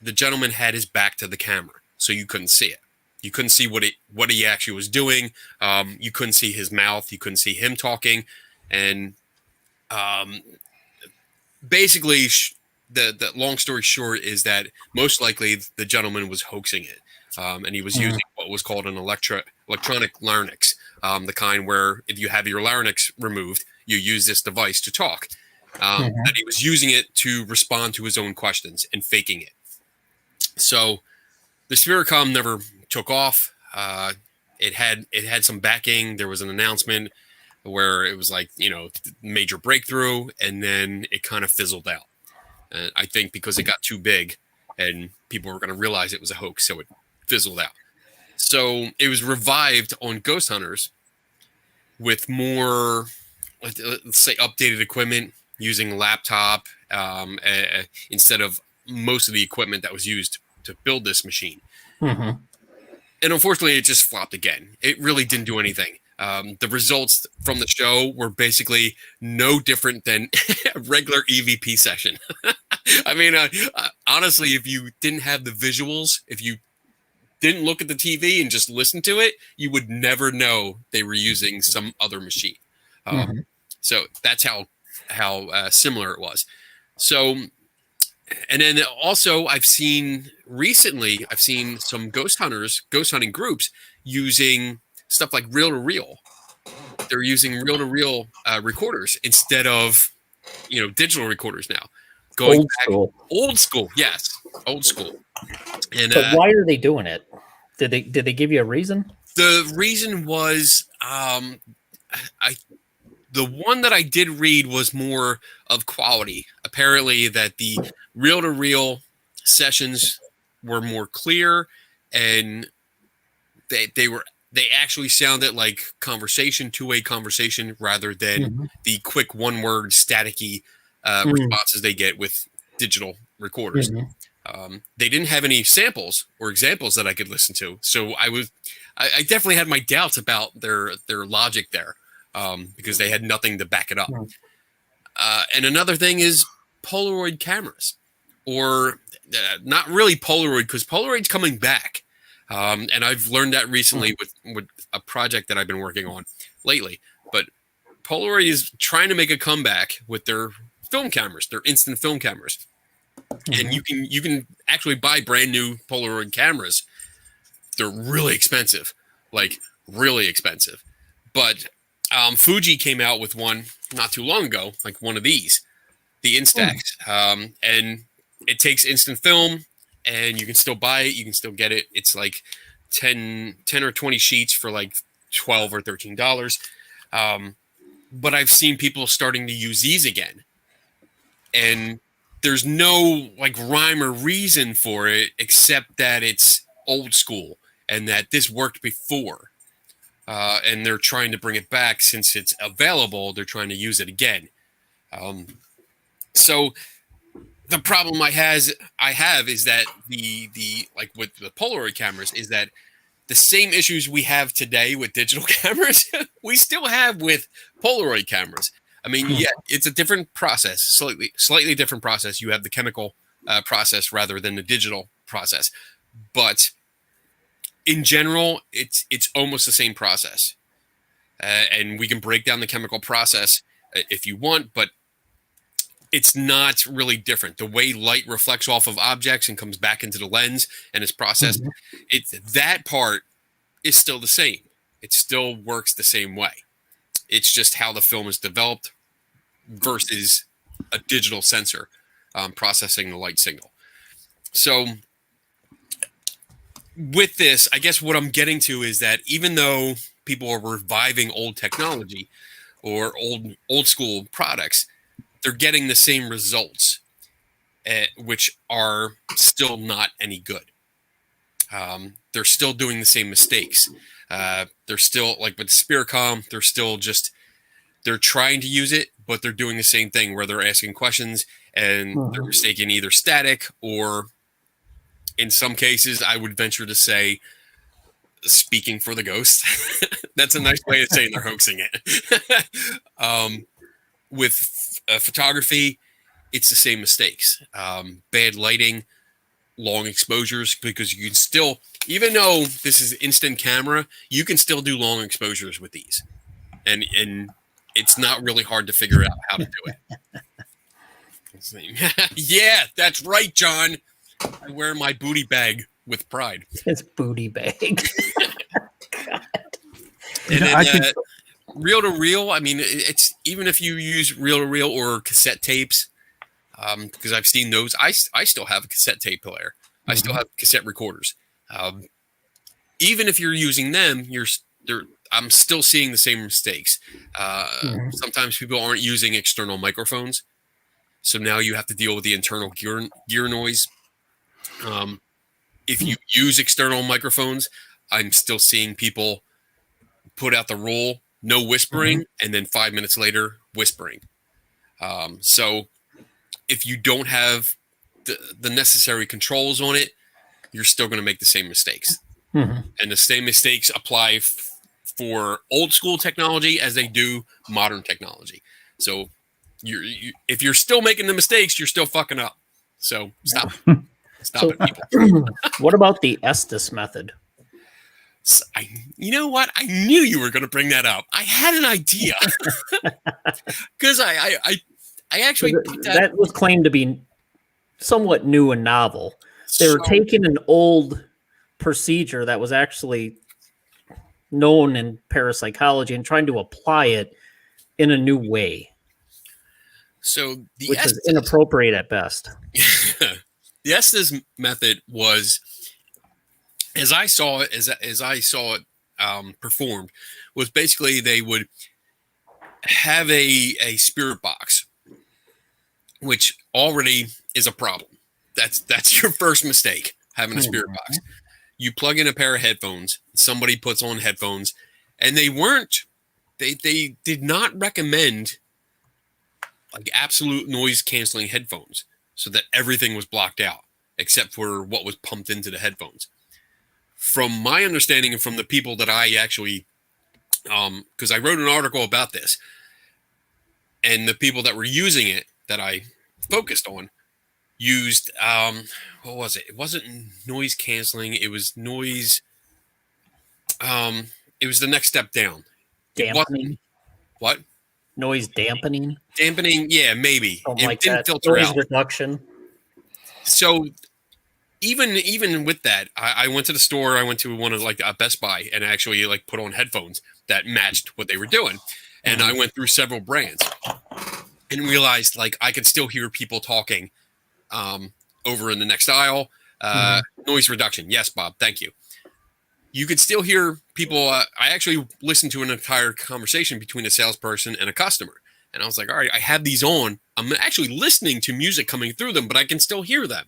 the gentleman had his back to the camera, so you couldn't see it. You couldn't see what he actually was doing. You couldn't see his mouth. You couldn't see him talking. And basically, the long story short is that most likely the gentleman was hoaxing it, and he was using what was called an electronic larynx, the kind where if you have your larynx removed, you use this device to talk. And he was using it to respond to his own questions and faking it. So the Spiritcom never took off. It had some backing. There was an announcement where it was like, major breakthrough, and then it kind of fizzled out. I think because it got too big and people were going to realize it was a hoax, so it fizzled out. So it was revived on Ghost Hunters with more, let's say, updated equipment, using a laptop instead of most of the equipment that was used to build this machine. Mm-hmm. And unfortunately, it just flopped again. It really didn't do anything. The results from the show were basically no different than a regular EVP session. I mean, honestly, if you didn't have the visuals, if you didn't look at the TV and just listen to it, you would never know they were using some other machine. So that's how similar it was. So, and then also I've seen some ghost hunting groups using stuff like reel-to-reel. They're using reel-to-reel recorders instead of digital recorders now. Going old school, yes, old school. And but why are they doing it? Did they give you a reason? The reason was the one that I did read was more of quality. Apparently, that the reel-to-reel sessions were more clear, and they actually sounded like conversation, two-way conversation, rather than the quick one-word staticky responses they get with digital recorders. They didn't have any samples or examples that I could listen to, so I definitely had my doubts about their logic there, because they had nothing to back it up. And another thing is Polaroid cameras, or not really Polaroid, because Polaroid's coming back. And I've learned that recently with a project that I've been working on lately. But Polaroid is trying to make a comeback with their film cameras, their instant film cameras. And you can actually buy brand new Polaroid cameras. They're really expensive, like really expensive. But Fuji came out with one not too long ago, like one of these, the Instax, and it takes instant film, and you can still buy it. You can still get it. It's like 10 or 20 sheets for like $12 or $13. But I've seen people starting to use these again, and there's no like rhyme or reason for it except that it's old school and that this worked before. And they're trying to bring it back since it's available. They're trying to use it again. So the problem I have is that the like with the Polaroid cameras is that the same issues we have today with digital cameras, we still have with Polaroid cameras. I mean, yeah, it's a different process, slightly different process. You have the chemical process rather than the digital process, but in general, it's almost the same process. And we can break down the chemical process if you want, but it's not really different. The way light reflects off of objects and comes back into the lens and is processed, that part is still the same. It still works the same way. It's just how the film is developed versus a digital sensor processing the light signal. So with this, I guess what I'm getting to is that even though people are reviving old technology or old school products, they're getting the same results, which are still not any good. They're still doing the same mistakes. They're still, like with Spiritcom, they're trying to use it, but they're doing the same thing where they're asking questions and they're mistaking either static or, in some cases, I would venture to say, speaking for the ghost. That's a nice way of saying they're hoaxing it. With photography, it's the same mistakes. Bad lighting, long exposures, because you can still, even though this is instant camera, you can still do long exposures with these. And it's not really hard to figure out how to do it. Yeah, that's right, John. I wear my booty bag with pride. It's booty bag. And then, reel to reel, I mean, it's even if you use reel to reel or cassette tapes, because I've seen those. I still have a cassette tape player. I still have cassette recorders. Even if you're using them, I'm still seeing the same mistakes. Sometimes people aren't using external microphones, so now you have to deal with the internal gear noise. If you use external microphones, I'm still seeing people put out the rule, no whispering, and then 5 minutes later, whispering. So if you don't have the necessary controls on it, you're still going to make the same mistakes. And the same mistakes apply for old school technology as they do modern technology. So if you're still making the mistakes, you're still fucking up. So stop. Stop it, people. What about the Estes method? You know what? I knew you were going to bring that up. I had an idea because I actually that was claimed to be somewhat new and novel. They were taking an old procedure that was actually known in parapsychology and trying to apply it in a new way. So which is inappropriate at best. The Estes method was, as I saw it performed, was basically they would have a spirit box, which already is a problem. That's your first mistake, having a spirit box. You plug in a pair of headphones, somebody puts on headphones, and they did not recommend like absolute noise canceling headphones so that everything was blocked out except for what was pumped into the headphones. From my understanding and from the people that I actually, because I wrote an article about this, and the people that were using it that I focused on used, what was it? It wasn't noise canceling. It was noise. It was the next step down. Dampening. What? Noise dampening. Dampening, yeah, maybe. Something it like didn't that. filter Noise out. reduction. So even with that, I went to the store. I went to one of like a Best Buy and actually like put on headphones that matched what they were doing. And I went through several brands and realized like I could still hear people talking over in the next aisle. Noise reduction. Yes, Bob. Thank you. You could still hear people. I actually listened to an entire conversation between a salesperson and a customer. And I was like, all right, I have these on. I'm actually listening to music coming through them, but I can still hear them.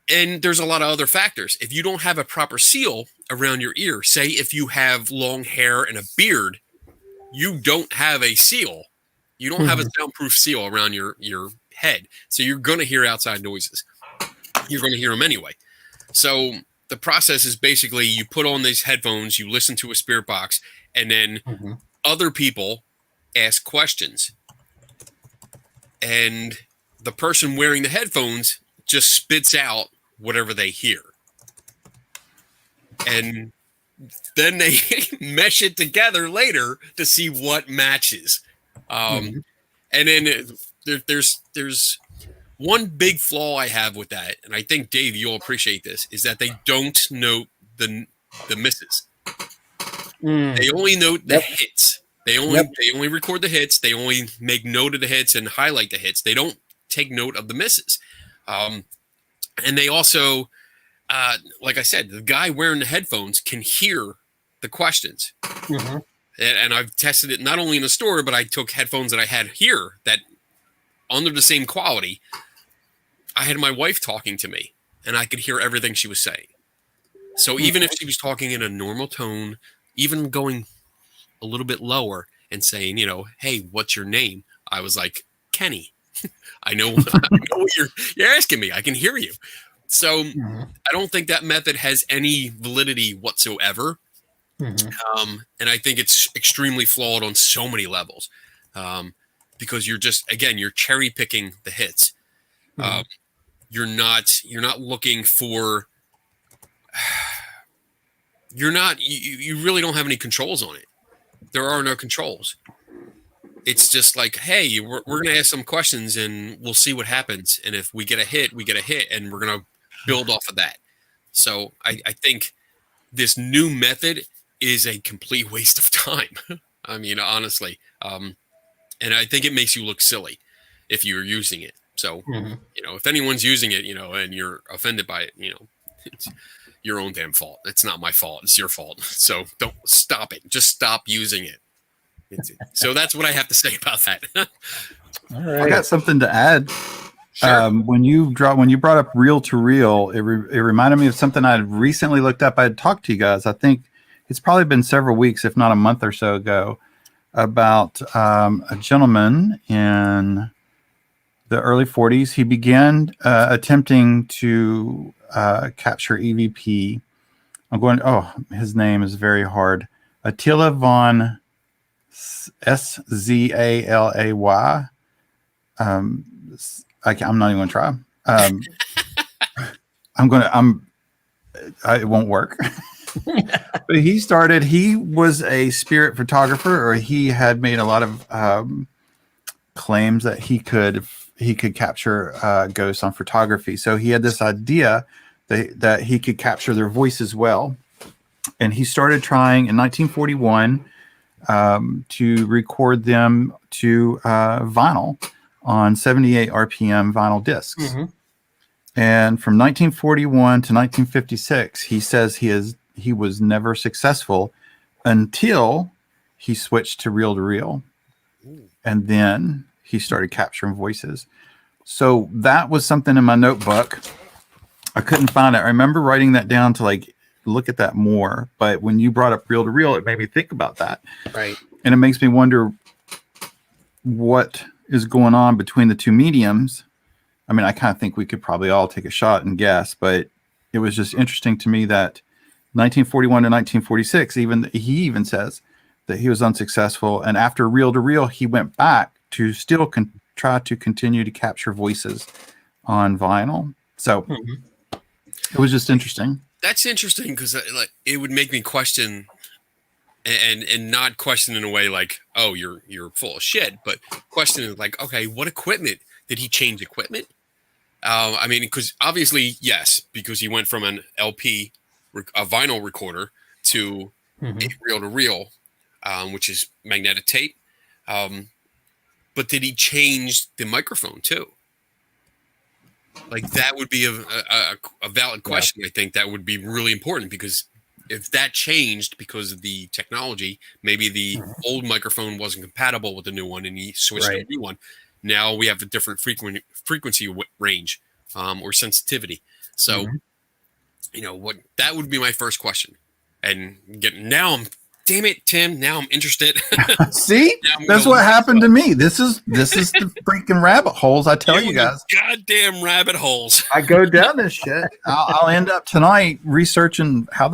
And there's a lot of other factors. If you don't have a proper seal around your ear, say if you have long hair and a beard, you don't have a seal. You don't have a soundproof seal around your head. So you're going to hear outside noises. You're going to hear them anyway. So the process is basically you put on these headphones, you listen to a spirit box, and then other people ask questions. And the person wearing the headphones just spits out whatever they hear. And then they mesh it together later to see what matches. And then there's one big flaw I have with that, and I think, Dave, you'll appreciate this, is that they don't note the misses. They only note the hits. They only record the hits. They only make note of the hits and highlight the hits. They don't take note of the misses. And they also, like I said, the guy wearing the headphones can hear the questions. And I've tested it not only in the store, but I took headphones that I had here that under the same quality, I had my wife talking to me and I could hear everything she was saying. So even if she was talking in a normal tone, even going a little bit lower and saying, hey, what's your name? I was like, Kenny. I know what you're asking me. I can hear you. So I don't think that method has any validity whatsoever. And I think it's extremely flawed on so many levels. Because you're cherry picking the hits. You're not looking for, you really don't have any controls on it. There are no controls. It's just like, hey, we're going to ask some questions and we'll see what happens. And if we get a hit, and we're going to build off of that. So I think this new method is a complete waste of time. I mean, honestly. And I think it makes you look silly if you're using it. So, Mhm. if anyone's using it, and you're offended by it, it's your own damn fault. It's not my fault. It's your fault. So don't stop it. Just stop using it. So that's what I have to say about that. All I right. got something to add. Sure. When you brought up reel to reel, it reminded me of something I had recently looked up. I had talked to you guys. I think it's probably been several weeks, if not a month or so ago, about a gentleman in the early 40s. He began attempting to capture EVP. His name is very hard. Attila von Szalay. I'm not even going to try. It won't work. But he was a spirit photographer, or he had made a lot of claims that he could capture ghosts on photography. So he had this idea that he could capture their voices well. And he started trying in 1941 to record them to vinyl on 78 RPM vinyl discs. Mm-hmm. And from 1941 to 1956, he says he was never successful until he switched to reel. And then he started capturing voices. So that was something in my notebook. I couldn't find it. I remember writing that down to look at that more. But when you brought up reel to reel, it made me think about that. Right. And it makes me wonder what is going on between the two mediums. I mean, I kind of think we could probably all take a shot and guess, but it was just interesting to me that 1941 to 1946, he even says that he was unsuccessful. And after reel to reel, he went back to still try to continue to capture voices on vinyl. So it was just interesting. That's interesting because it would make me question, and not question in a way like, oh, you're full of shit, but question it like, okay, what equipment did he change equipment? I mean, because obviously, yes, because he went from an LP, a vinyl recorder, to a reel to reel, which is magnetic tape. But did he change the microphone too? Like that would be a valid question. Yeah. I think that would be really important because if that changed because of the technology, maybe the old microphone wasn't compatible with the new one and he switched to a new one. Now we have a different frequency range or sensitivity. So, that would be my first question. And damn it, Tim, now I'm interested. See, that's what happened to me. This is the freaking rabbit holes. I tell you guys, goddamn rabbit holes. I go down this shit. I'll end up tonight researching how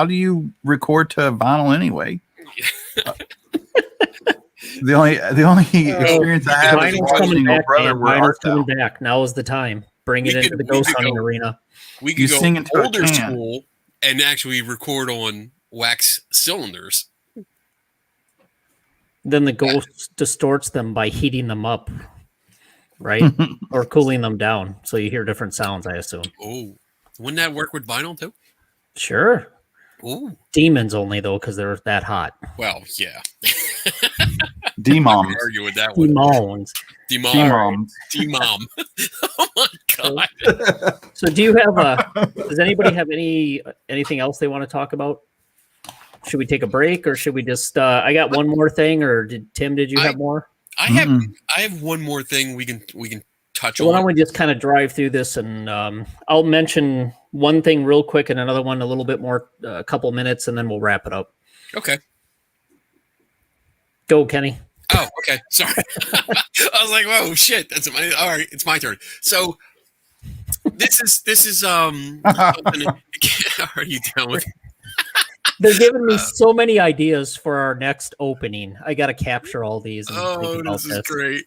do you record to vinyl anyway. The only experience I have is watching your brother. Vinyl's coming back. Now is the time. Bring it into the ghost hunting arena. We could go older school and actually record on wax cylinders. Then the ghost distorts them by heating them up, right? Or cooling them down, so you hear different sounds, I assume. Oh, wouldn't that work with vinyl too? Sure. Ooh. Demons only though, because they're that hot. Well, yeah. Demoms. Argue with that one. Demom. Oh my god. So do you have does anybody have anything else they want to talk about? Should we take a break or should we just I got one more thing, or did you have more? I have one more thing we can touch on. Why don't we just kind of drive through this and I'll mention one thing real quick and another one a little bit more, a couple minutes, and then we'll wrap it up. Okay. Go, Kenny. Oh, okay. Sorry. I was like, whoa, shit. All right. It's my turn. So this is are you down with? They're giving me so many ideas for our next opening. I got to capture all these. And this is great.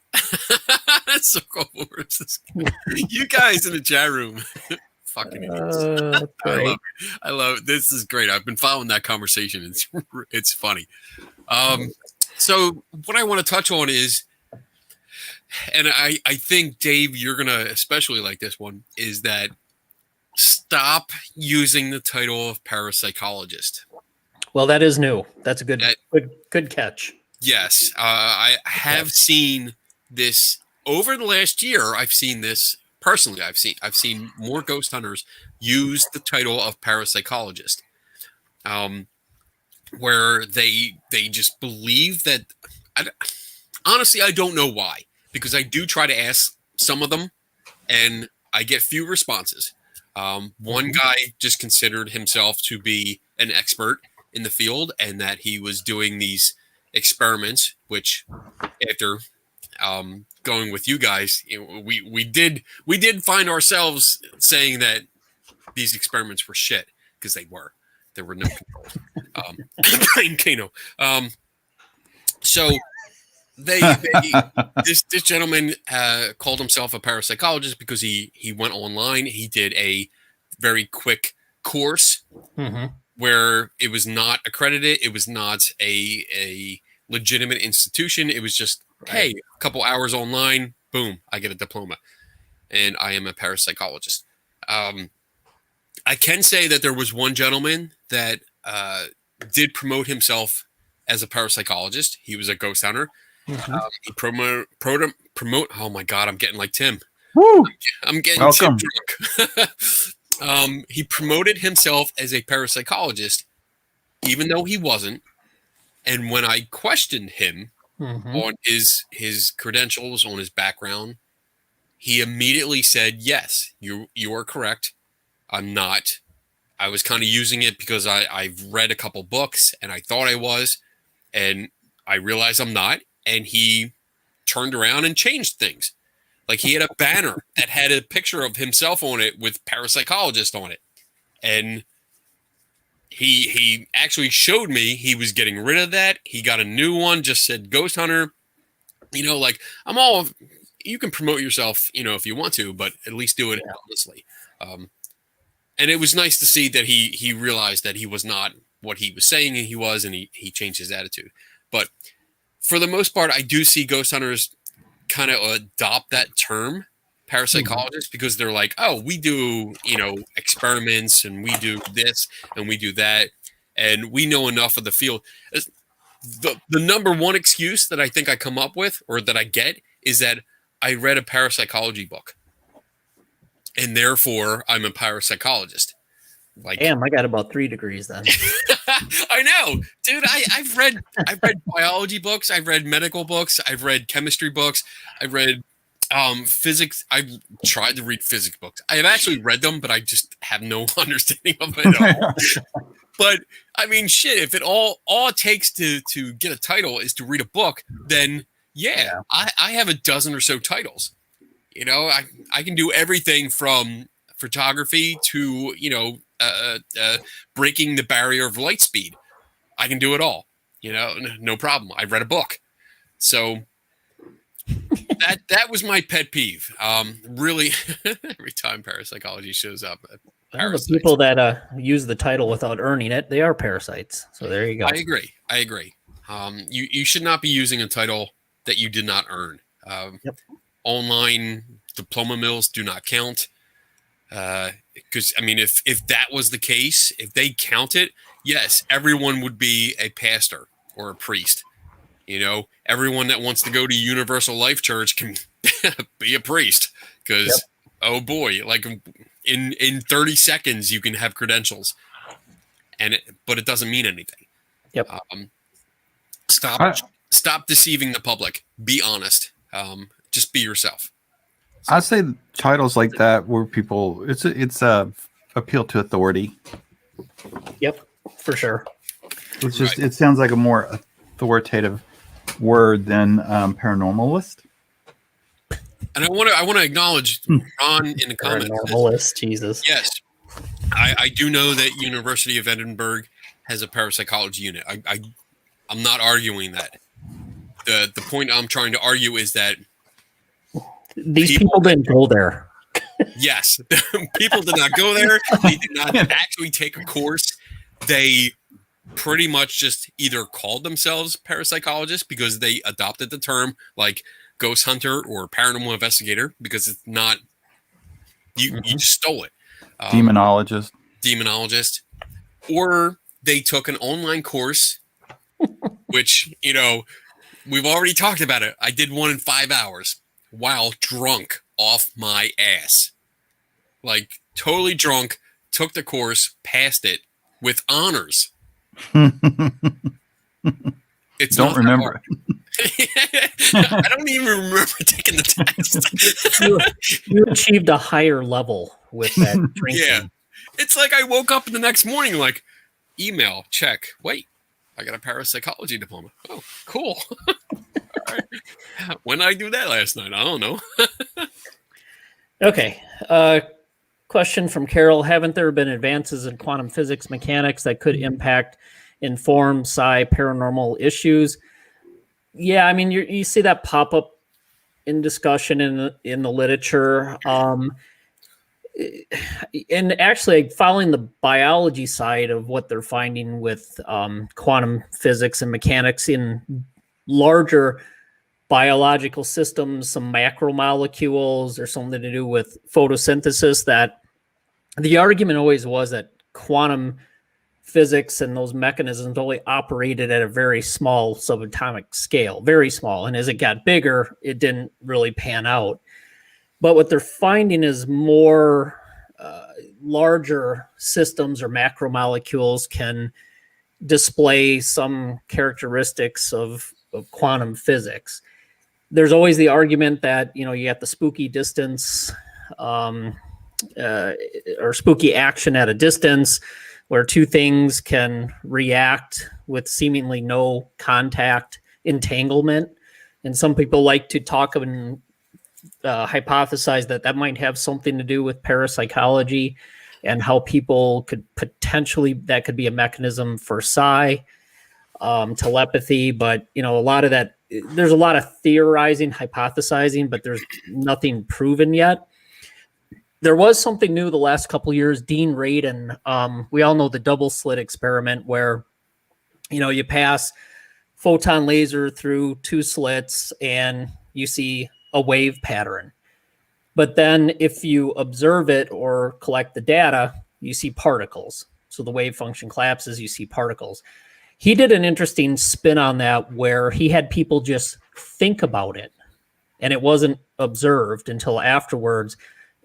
That's so cool. You guys in the chat room. Fucking idiots. I love it. This is great. I've been following that conversation. It's funny. So what I want to touch on is, and I think, Dave, you're going to especially like this one, is that stop using the title of parapsychologist. Well, that is new. That's a good catch. Yes. I have seen this over the last year, I've seen this personally. I've seen more ghost hunters use the title of parapsychologist, where they just believe that. Honestly, I don't know why, because I do try to ask some of them, and I get few responses. One guy just considered himself to be an expert in the field, and that he was doing these experiments, which after going with you guys, we did find ourselves saying that these experiments were shit, because they were. There were no controls. Brian Kano. So this gentleman called himself a parapsychologist because he went online. He did a very quick course where it was not accredited. It was not a legitimate institution. It was just, hey, a couple hours online, boom, I get a diploma, and I am a parapsychologist. I can say that there was one gentleman that did promote himself as a parapsychologist. He was a ghost hunter. He promote. Oh my God, I'm getting like Tim. Woo! I'm getting Welcome. Tim drunk. He promoted himself as a parapsychologist, even though he wasn't. And when I questioned him on his credentials, on his background, he immediately said, "Yes, you are correct. I'm not. I was kind of using it because I've read a couple books and I thought I was, and I realized I'm not." And he turned around and changed things. Like, he had a banner that had a picture of himself on it with parapsychologist on it. And he actually showed me he was getting rid of that. He got a new one, just said ghost hunter. Like, you can promote yourself, if you want to, but at least do it honestly. And it was nice to see that he realized that he was not what he was saying he was, and he changed his attitude. But for the most part, I do see ghost hunters kind of adopt that term, parapsychologist, because they're like, oh, we do, experiments, and we do this and we do that, and we know enough of the field. The number one excuse that I think I come up with, or that I get, is that I read a parapsychology book, and therefore I'm a parapsychologist. Like, damn, I got about 3 degrees then. I know, dude. I've read biology books. I've read medical books. I've read chemistry books. I've read physics. I've tried to read physics books. I have actually read them, but I just have no understanding of it at all. But I mean, shit. If all it takes to get a title is to read a book, then I have a dozen or so titles. I can do everything from photography to breaking the barrier of light speed. I can do it all, no problem. I read a book. So that was my pet peeve. Really, every time parapsychology shows up, Well, the people that use the title without earning it, they are parasites. So there you go. I agree. You should not be using a title that you did not earn. Online diploma mills do not count. Because I mean, if that was the case, if they count it, yes, everyone would be a pastor or a priest. Everyone that wants to go to Universal Life Church can be a priest, because oh boy, like in 30 seconds you can have credentials, but it doesn't mean anything. Stop deceiving the public. Be honest. Just be yourself. I say titles like that where people it's a appeal to authority. Yep, for sure. It's just it sounds like a more authoritative word than paranormalist. And I want to acknowledge Ron in the comments. Paranormalist, Jesus. Yes, I do know that University of Edinburgh has a parapsychology unit. I'm not arguing that. The point I'm trying to argue is that these people didn't go there. Yes, people did not go there. They did not actually take a course. They pretty much just either called themselves parapsychologists because they adopted the term, like ghost hunter or paranormal investigator, because it's not you stole it. Demonologist, or they took an online course, which we've already talked about it. I did one in 5 hours. while drunk off my ass. Like, totally drunk, took the course, passed it with honors. It's Don't not remember. I don't even remember taking the test. You achieved a higher level with that drinking. Yeah. It's like I woke up the next morning like, email, check. Wait, I got a parapsychology diploma. Oh, cool. All right. When did I do that last night? I don't know. Okay. Question from Carol. Haven't there been advances in quantum physics mechanics that could impact, inform psi paranormal issues? Yeah, I mean, you see that pop up in discussion in the literature. And actually, following the biology side of what they're finding with quantum physics and mechanics in larger biological systems, some macromolecules, or something to do with photosynthesis, that the argument always was that quantum physics and those mechanisms only operated at a very small subatomic scale, very small. And as it got bigger, it didn't really pan out. But what they're finding is more larger systems or macromolecules can display some characteristics of quantum physics. There's always the argument that, you got the spooky distance or spooky action at a distance, where two things can react with seemingly no contact entanglement. And some people like to talk and hypothesize that might have something to do with parapsychology and how people could potentially, that could be a mechanism for psi, telepathy. But, a lot of that, there's a lot of theorizing, hypothesizing, but there's nothing proven yet. There was something new the last couple of years. Dean Radin, we all know the double slit experiment, where you pass photon laser through two slits and you see a wave pattern. But then if you observe it or collect the data, you see particles. So the wave function collapses, you see particles. He did an interesting spin on that, where he had people just think about it and it wasn't observed until afterwards.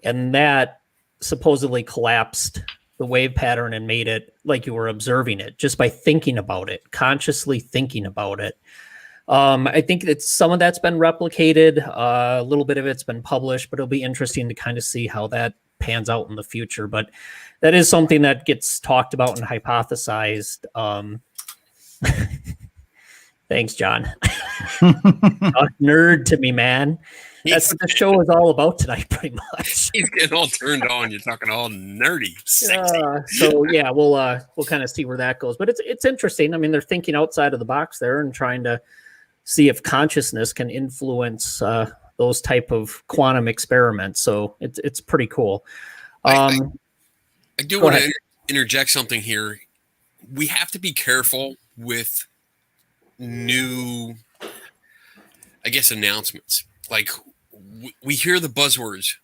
And that supposedly collapsed the wave pattern and made it like you were observing it just by thinking about it, consciously thinking about it. I think that some of that's been replicated. A little bit of it's been published, but it'll be interesting to kind of see how that pans out in the future. But that is something that gets talked about and hypothesized. Thanks, John. Nerd to me, man. That's what the show is all about tonight, pretty much. He's getting all turned on. You're talking all nerdy, sexy. So yeah, we'll kind of see where that goes. But it's interesting. I mean, they're thinking outside of the box there and trying to see if consciousness can influence those type of quantum experiments. So it's pretty cool. I do want to interject something here. We have to be careful with new, I guess, announcements. Like, we hear the buzzwords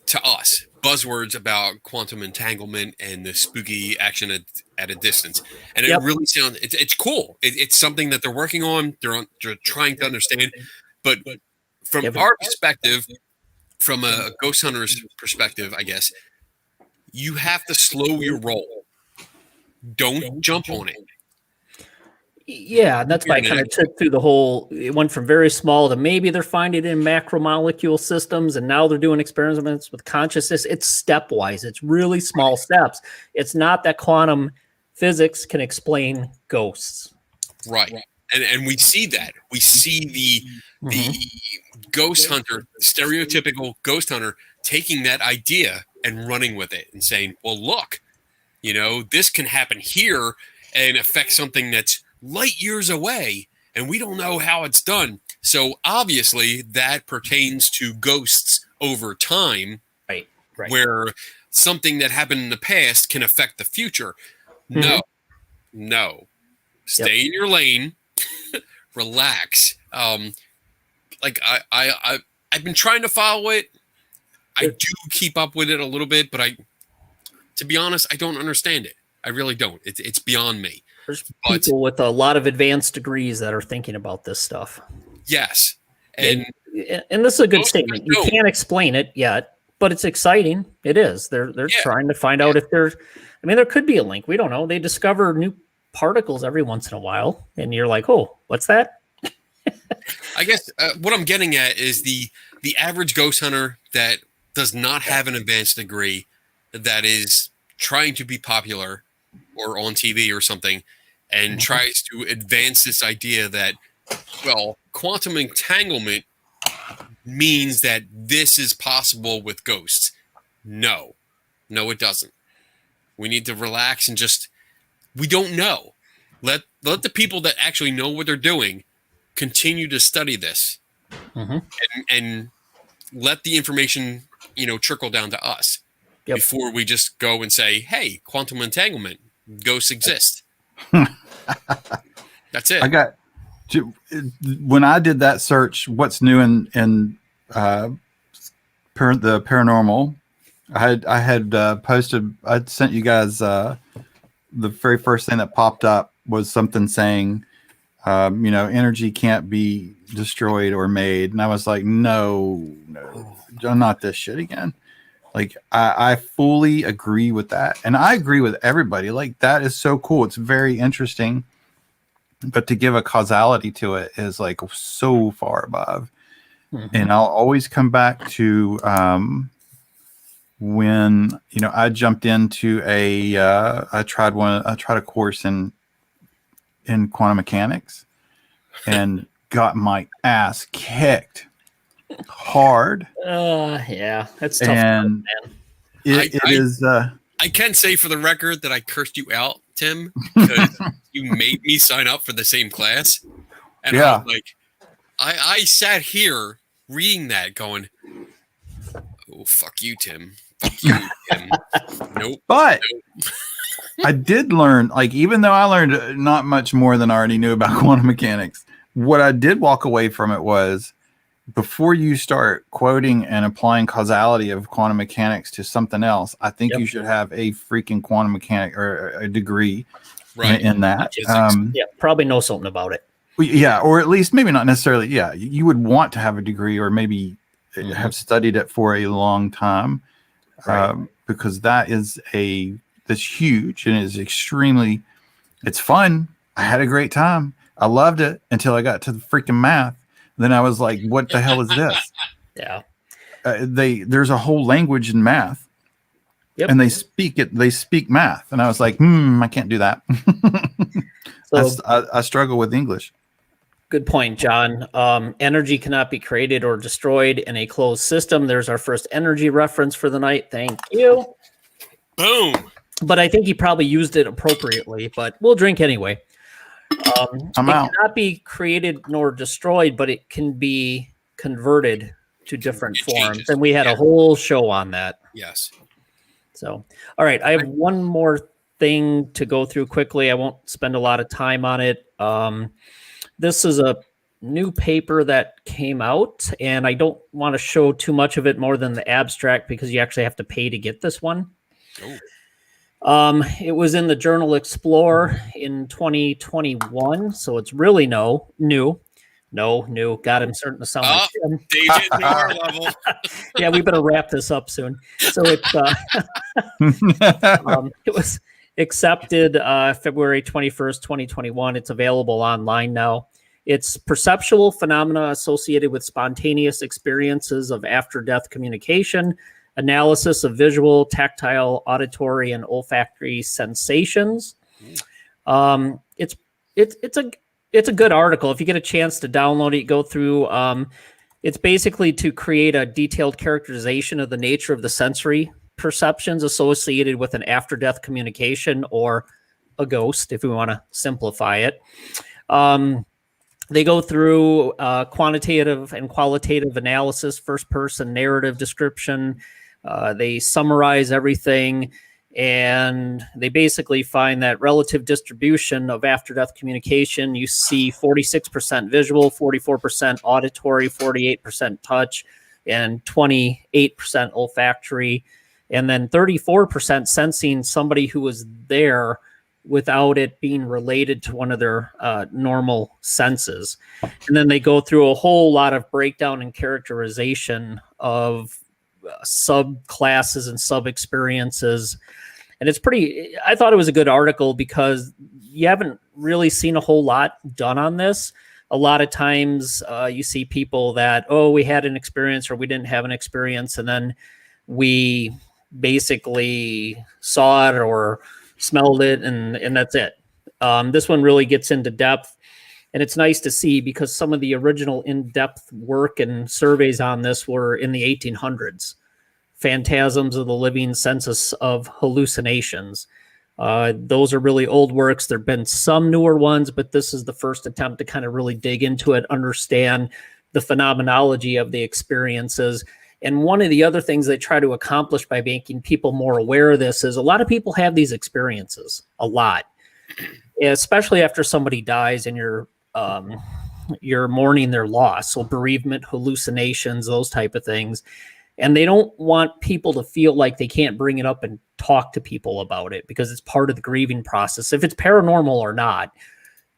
to us, buzzwords about quantum entanglement and the spooky action at a distance. And it really sounds, it's cool. It's something that they're working on. They're trying to understand. But from our perspective, from a ghost hunter's perspective, I guess, you have to slow your roll. Don't jump on it. Yeah, that's why I kind of took through the whole, it went from very small to maybe they're finding it in macromolecule systems, and now they're doing experiments with consciousness. It's stepwise. It's really small steps. It's not that quantum physics can explain ghosts. Right. And we see that. We see the ghost hunter, stereotypical ghost hunter, taking that idea and running with it and saying, well, look, this can happen here and affect something that's light years away, and we don't know how it's done. So obviously that pertains to ghosts over time, right. Where something that happened in the past can affect the future. No. Stay in your lane. Relax. Like I've been trying to follow it. I do keep up with it a little bit, but to be honest, I don't understand it. I really don't. It's beyond me. There's people with a lot of advanced degrees that are thinking about this stuff. Yes. And And this is a good Most statement. of us You don't. can't explain it yet, but it's exciting. It is. They're Yeah. trying to find out if there's. I mean, there could be a link. We don't know. They discover new particles every once in a while, and you're like, "Oh, what's that?" I guess what I'm getting at is the average ghost hunter that does not have an advanced degree, that is trying to be popular or on TV or something, and tries to advance this idea that, well, quantum entanglement means that this is possible with ghosts. No, it doesn't. We need to relax and just, we don't know. Let the people that actually know what they're doing continue to study this, and let the information, trickle down to us before we just go and say, hey, quantum entanglement, ghosts exist. That's it. When I did that search, what's new in the paranormal, I had posted, I'd sent you guys the very first thing that popped up was something saying, energy can't be destroyed or made. And I was like, no, not this shit again. Like, I fully agree with that. And I agree with everybody. Like, that is so cool. It's very interesting. But to give a causality to it is like so far above. And I'll always come back to when, I jumped into I tried a course in quantum mechanics and got my ass kicked hard. Yeah, that's tough. And Man. it is. I can say for the record that I cursed you out, Tim, because you made me sign up for the same class. And I was like, I sat here reading that going, oh, fuck you, Tim. Fuck you, Tim. Nope. But nope. I did learn, like, even though I learned not much more than I already knew about quantum mechanics, what I did walk away from it was, before you start quoting and applying causality of quantum mechanics to something else, I think you should have a freaking quantum mechanic or a degree in that. Probably know something about it. Yeah, or at least maybe not necessarily. Yeah, you would want to have a degree or maybe have studied it for a long time, because that's huge and is extremely. It's fun. I had a great time. I loved it until I got to the freaking math. Then I was like, what the hell is this? Yeah. There's a whole language in math. Yep. And they speak math. And I was like, I can't do that. So, I struggle with English. Good point, John. Energy cannot be created or destroyed in a closed system. There's our first energy reference for the night. Thank you. Boom. But I think he probably used it appropriately, but we'll drink anyway. It cannot be created nor destroyed, but it can be converted to different forms. Changes. And we had a whole show on that. Yes. So, all right. I have one more thing to go through quickly. I won't spend a lot of time on it. This is a new paper that came out, and I don't want to show too much of it more than the abstract because you actually have to pay to get this one. Oh. It was in the journal Explore in 2021, so it's really new. God, I'm starting to sound like him. David Noir level. Yeah, we better wrap this up soon. So it was accepted February 21st, 2021. It's available online now. It's perceptual phenomena associated with spontaneous experiences of after-death communication, analysis of visual, tactile, auditory, and olfactory sensations. It's a good article. If you get a chance to download it, go through. It's basically to create a detailed characterization of the nature of the sensory perceptions associated with an after-death communication or a ghost, if we want to simplify it. They go through quantitative and qualitative analysis, first-person narrative description. They summarize everything, and they basically find that relative distribution of after-death communication, you see 46% visual, 44% auditory, 48% touch, and 28% olfactory, and then 34% sensing somebody who was there without it being related to one of their normal senses. And then they go through a whole lot of breakdown and characterization of subclasses and sub experiences. And it's pretty, I thought it was a good article because you haven't really seen a whole lot done on this. A lot of times you see people that, oh, we had an experience or we didn't have an experience. And then we basically saw it or smelled it, and that's it. This one really gets into depth, and it's nice to see because some of the original in-depth work and surveys on this were in the 1800s. Phantasms of the Living, Census of Hallucinations. Those are really old works. There have been some newer ones, but this is the first attempt to kind of really dig into it, understand the phenomenology of the experiences. And one of the other things they try to accomplish by making people more aware of this is a lot of people have these experiences, a lot, especially after somebody dies and you're mourning their loss. So bereavement, hallucinations, those type of things. And they don't want people to feel like they can't bring it up and talk to people about it because it's part of the grieving process. If it's paranormal or not,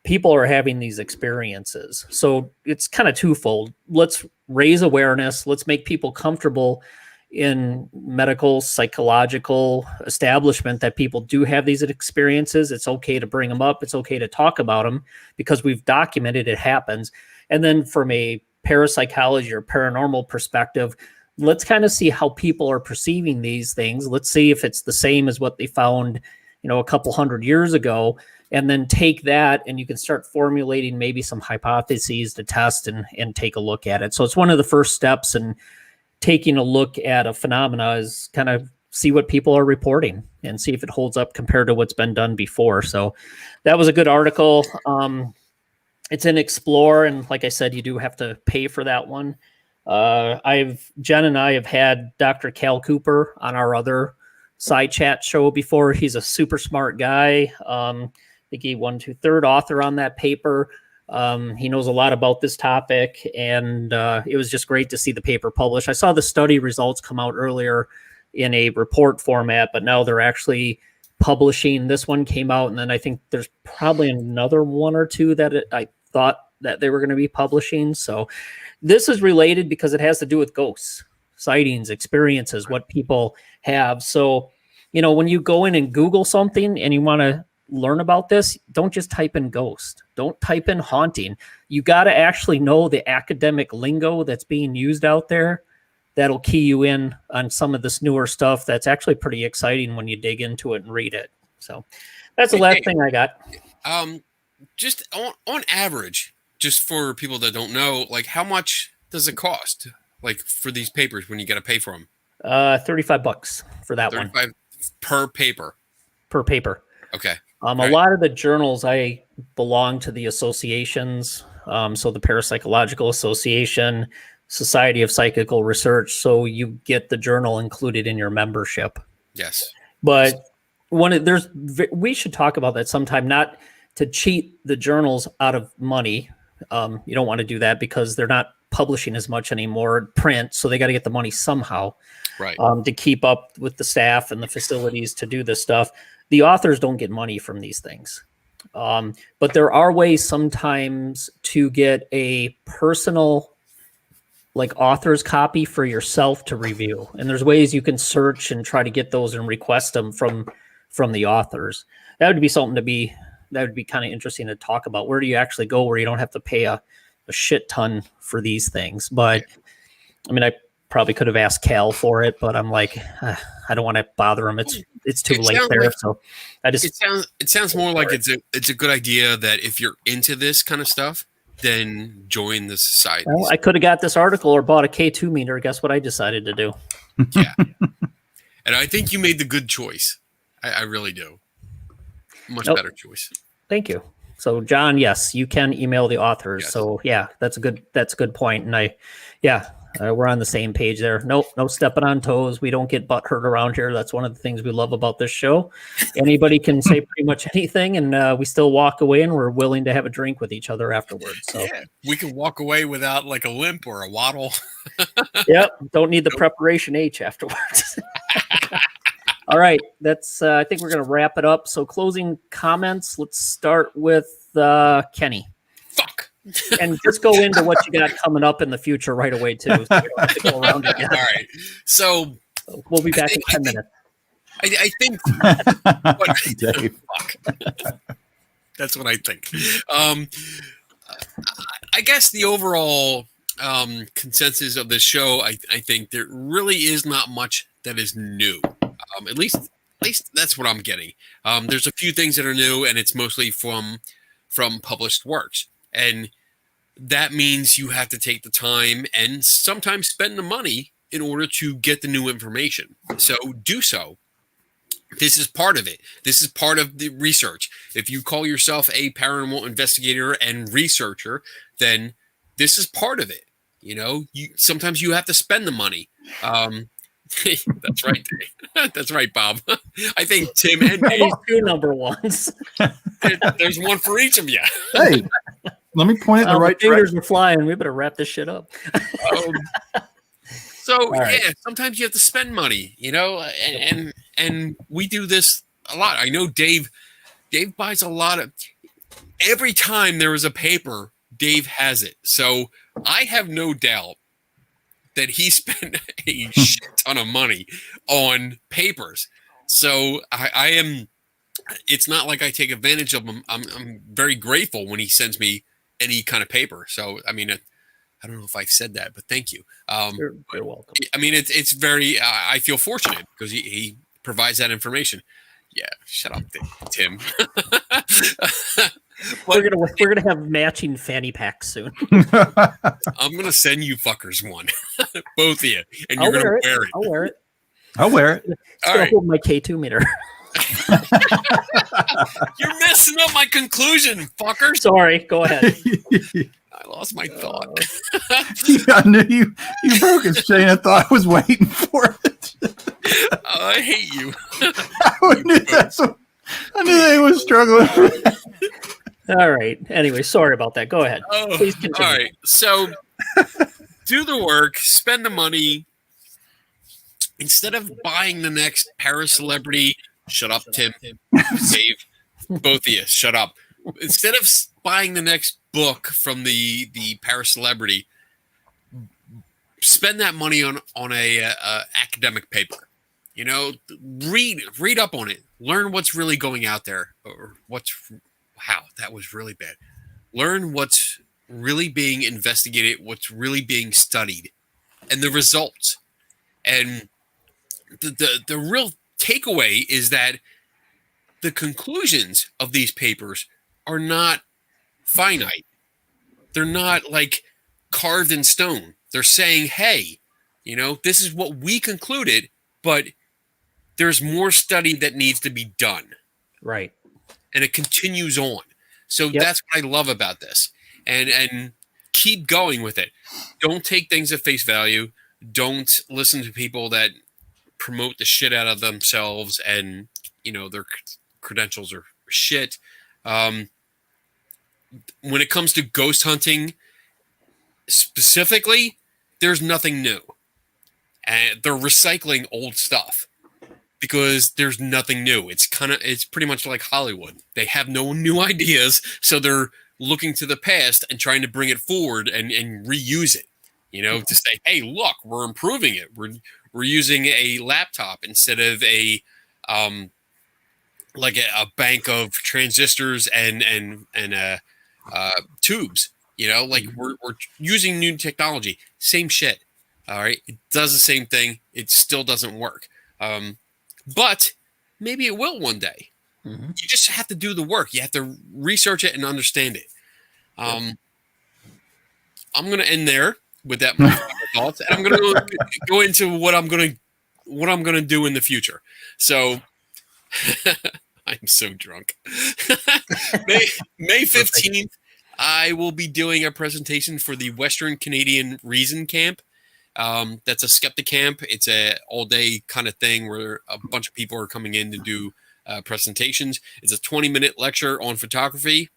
people are having these experiences. So it's kind of twofold. Let's raise awareness. Let's make people comfortable in medical, psychological establishment that people do have these experiences. It's okay to bring them up. It's okay to talk about them because we've documented it happens. And then from a parapsychology or paranormal perspective, let's kind of see how people are perceiving these things. Let's see if it's the same as what they found, a couple hundred years ago. And then take that and you can start formulating maybe some hypotheses to test and take a look at it. So it's one of the first steps in taking a look at a phenomena is kind of see what people are reporting and see if it holds up compared to what's been done before. So that was a good article. It's in Explore. And like I said, you do have to pay for that one. Jen and I have had Dr. Cal Cooper on our other side chat show before. He's a super smart guy. I think he won third author on that paper. He knows a lot about this topic, and it was just great to see the paper published. I saw the study results come out earlier in a report format, but now they're actually publishing. This one came out, and then I think there's probably another one or two that I thought that they were going to be publishing. So this is related because it has to do with ghosts, sightings, experiences, what people have. So, when you go in and Google something and you want to learn about this, don't just type in ghost. Don't type in haunting. You got to actually know the academic lingo that's being used out there. That'll key you in on some of this newer stuff that's actually pretty exciting when you dig into it and read it. So that's the last thing I got. Just on average, just for people that don't know, like how much does it cost? Like for these papers when you got to pay for them? $35 for that one. Per paper. Per paper. Okay. A lot of the journals, I belong to the associations. So the Parapsychological Association, Society of Psychical Research. So you get the journal included in your membership. Yes. But we should talk about that sometime, not to cheat the journals out of money. You don't want to do that because they're not publishing as much anymore print. So they got to get the money somehow, right? To keep up with the staff and the facilities to do this stuff. The authors don't get money from these things. But there are ways sometimes to get a personal, like author's copy for yourself to review. And there's ways you can search and try to get those and request them from the authors. That would be something that would be kind of interesting to talk about. Where do you actually go where you don't have to pay a shit ton for these things? But I mean, I probably could have asked Cal for it, but I'm like, I don't want to bother him. It's too late there. Like, so I just it sounds more like it's a good idea that if you're into this kind of stuff, then join the society. Well, I could have got this article or bought a K2 meter. Guess what I decided to do? Yeah. And I think you made the good choice. I really do. Much better choice. Thank you. So John, yes, you can email the authors. Yes. So yeah, that's a good point. And we're on the same page there. No stepping on toes. We don't get butt hurt around here. That's one of the things we love about this show. Anybody can say pretty much anything, and we still walk away, and we're willing to have a drink with each other afterwards. So yeah, we can walk away without like a limp or a waddle. Yep. Don't need the preparation H afterwards. All right, that's. I think we're going to wrap it up. So, closing comments. Let's start with Kenny, Fuck. and just go into what you got coming up in the future right away too. So we don't have to go around again. All right. So We'll be back in 10 minutes. I think. Dave. Fuck. That's what I think. I guess the overall consensus of this show, I think there really is not much that is new. At least that's what I'm getting. There's a few things that are new, and it's mostly from published works, and that means you have to take the time and sometimes spend the money in order to get the new information. So do so. This is part of it. This is part of the research. If you call yourself a paranormal investigator and researcher, then this is part of it. You know, sometimes you have to spend the money. That's right, Dave. That's right, Bob. I think Tim and Dave, two number ones. there's one for each of you. Hey, let me point it in the right fingers direction. are flying. We better wrap this shit up. So right. yeah, sometimes you have to spend money, you know, and we do this a lot. I know Dave buys a lot of. Every time there is a paper, Dave has it. So I have no doubt that he spent a shit ton of money on papers. So I am. It's not like I take advantage of him. I'm very grateful when he sends me any kind of paper. So I mean, I don't know if I've said that, but thank you. You're welcome. I mean, it's very. I feel fortunate because he provides that information. Yeah, shut up, Tim. We're gonna have matching fanny packs soon. I'm gonna send you fuckers one, both of you, and you're gonna wear it. I'll wear it. I'll wear it. It's gonna hold my K2 meter. You're messing up my conclusion, fuckers. Sorry, go ahead. I lost my thought. I knew you broke his chain of thought. I was waiting for it. I hate you. I knew they was struggling. All right. Anyway, sorry about that. Go ahead. Please continue. All right. So do the work, spend the money. Instead of buying the next para-celebrity, shut up, Tim. Dave, both of you, shut up. Instead of buying the next book from the para-celebrity, spend that money on a academic paper. You know, read up on it. Learn what's really going out there, or that was really bad. Learn what's really being investigated, what's really being studied, and the results. And the real takeaway is that the conclusions of these papers are not finite. They're not like carved in stone. They're saying, hey, you know, this is what we concluded, but there's more study that needs to be done. Right. And it continues on. So that's what I love about this. And keep going with it. Don't take things at face value. Don't listen to people that promote the shit out of themselves and, you know, their credentials are shit. When it comes to ghost hunting specifically, there's nothing new. And they're recycling old stuff because there's nothing new. It's pretty much like Hollywood. They have no new ideas, so they're looking to the past and trying to bring it forward and reuse it. You know, to say, hey, look, we're improving it. We're using a laptop instead of a bank of transistors and tubes. You know, like we're using new technology. Same shit. All right, it does the same thing. It still doesn't work. But maybe it will one day. Mm-hmm. You just have to do the work. You have to research it and understand it. I'm going to end there with that thoughts, and I'm going to go into what I'm going to do in the future. So I'm so drunk. May 15th, I will be doing a presentation for the Western Canadian Reason Camp. That's a skeptic camp. It's a all-day kind of thing where a bunch of people are coming in to do presentations. It's a 20-minute lecture on photography.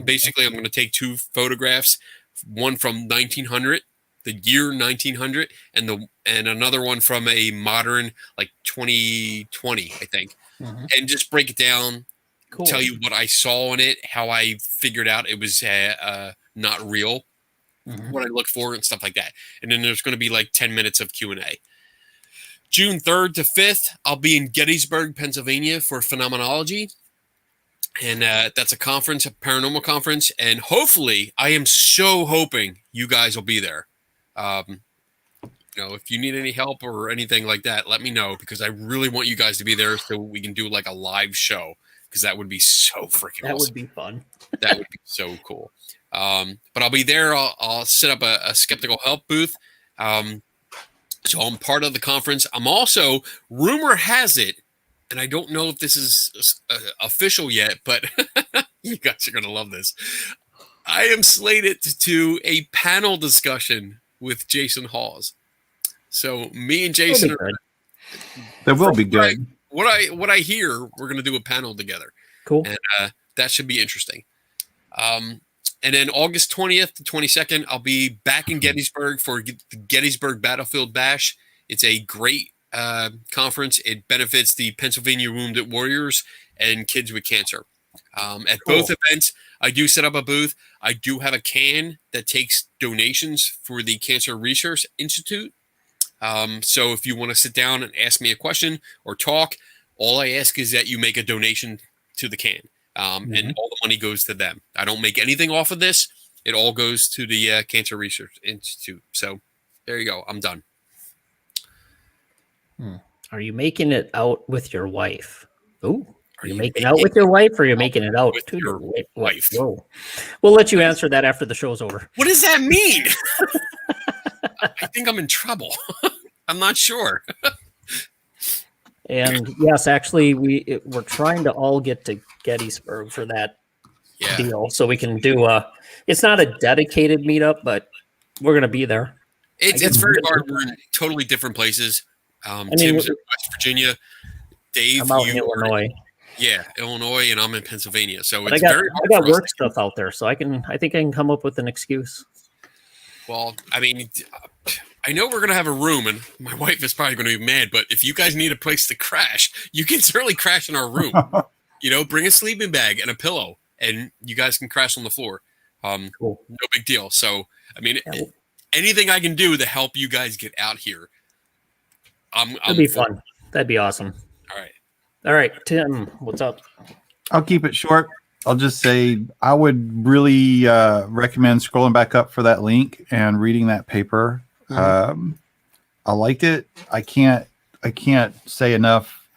Basically, I'm going to take two photographs, one from 1900 the year 1900, and another one from a modern, like 2020, I think, and just break it down, Cool. tell you what I saw in it, how I figured out it was not real, what I look for, and stuff like that. And then there's going to be like 10 minutes of Q&A. June 3rd to 5th, I'll be in Gettysburg, Pennsylvania for phenomenology. And that's a conference, a paranormal conference. And hopefully, I am so hoping you guys will be there. If you need any help or anything like that, let me know, because I really want you guys to be there so we can do like a live show, because that would be so freaking awesome. That would be fun. That would be so cool. But I'll be there. I'll set up a skeptical help booth. So I'm part of the conference. I'm also, rumor has it, and I don't know if this is official yet, but you guys are going to love this. I am slated to a panel discussion with Jason Hawes. So me and Jason that will be good. What I hear, we're going to do a panel together. Cool. And that should be interesting. And then August 20th to 22nd, I'll be back in Gettysburg for the Gettysburg Battlefield Bash. It's a great conference. It benefits the Pennsylvania Wounded Warriors and kids with cancer. At both events, I do set up a booth. I do have a can that takes donations for the Cancer Research Institute. So if you want to sit down and ask me a question or talk, all I ask is that you make a donation to the can. And all the money goes to them. I don't make anything off of this. It all goes to the Cancer Research Institute. So there you go. I'm done. Are you making it out with your wife? Oh, are you making out with your wife, or are you making it out to your wife? Whoa. We'll let you answer that after the show's over. What does that mean? I think I'm in trouble. I'm not sure. And yes, actually, we're trying to all get to Gettysburg for that deal, so we can do it's not a dedicated meetup, but we're going to be there. It's very hard. We're in totally different places. Tim's in West Virginia. Dave, I'm out in Illinois. Yeah, Illinois, and I'm in Pennsylvania. So but it's very hard. I got work stuff out there, so I think I can come up with an excuse. Well, I mean, I know we're going to have a room, and my wife is probably going to be mad, but if you guys need a place to crash, you can certainly crash in our room. Bring a sleeping bag and a pillow, and you guys can crash on the floor. Cool. No big deal. So, I mean, anything I can do to help you guys get out here. That'd be fun. That'd be awesome. All right, Tim, what's up? I'll keep it short. I'll just say I would really recommend scrolling back up for that link and reading that paper. I liked it. I can't say enough.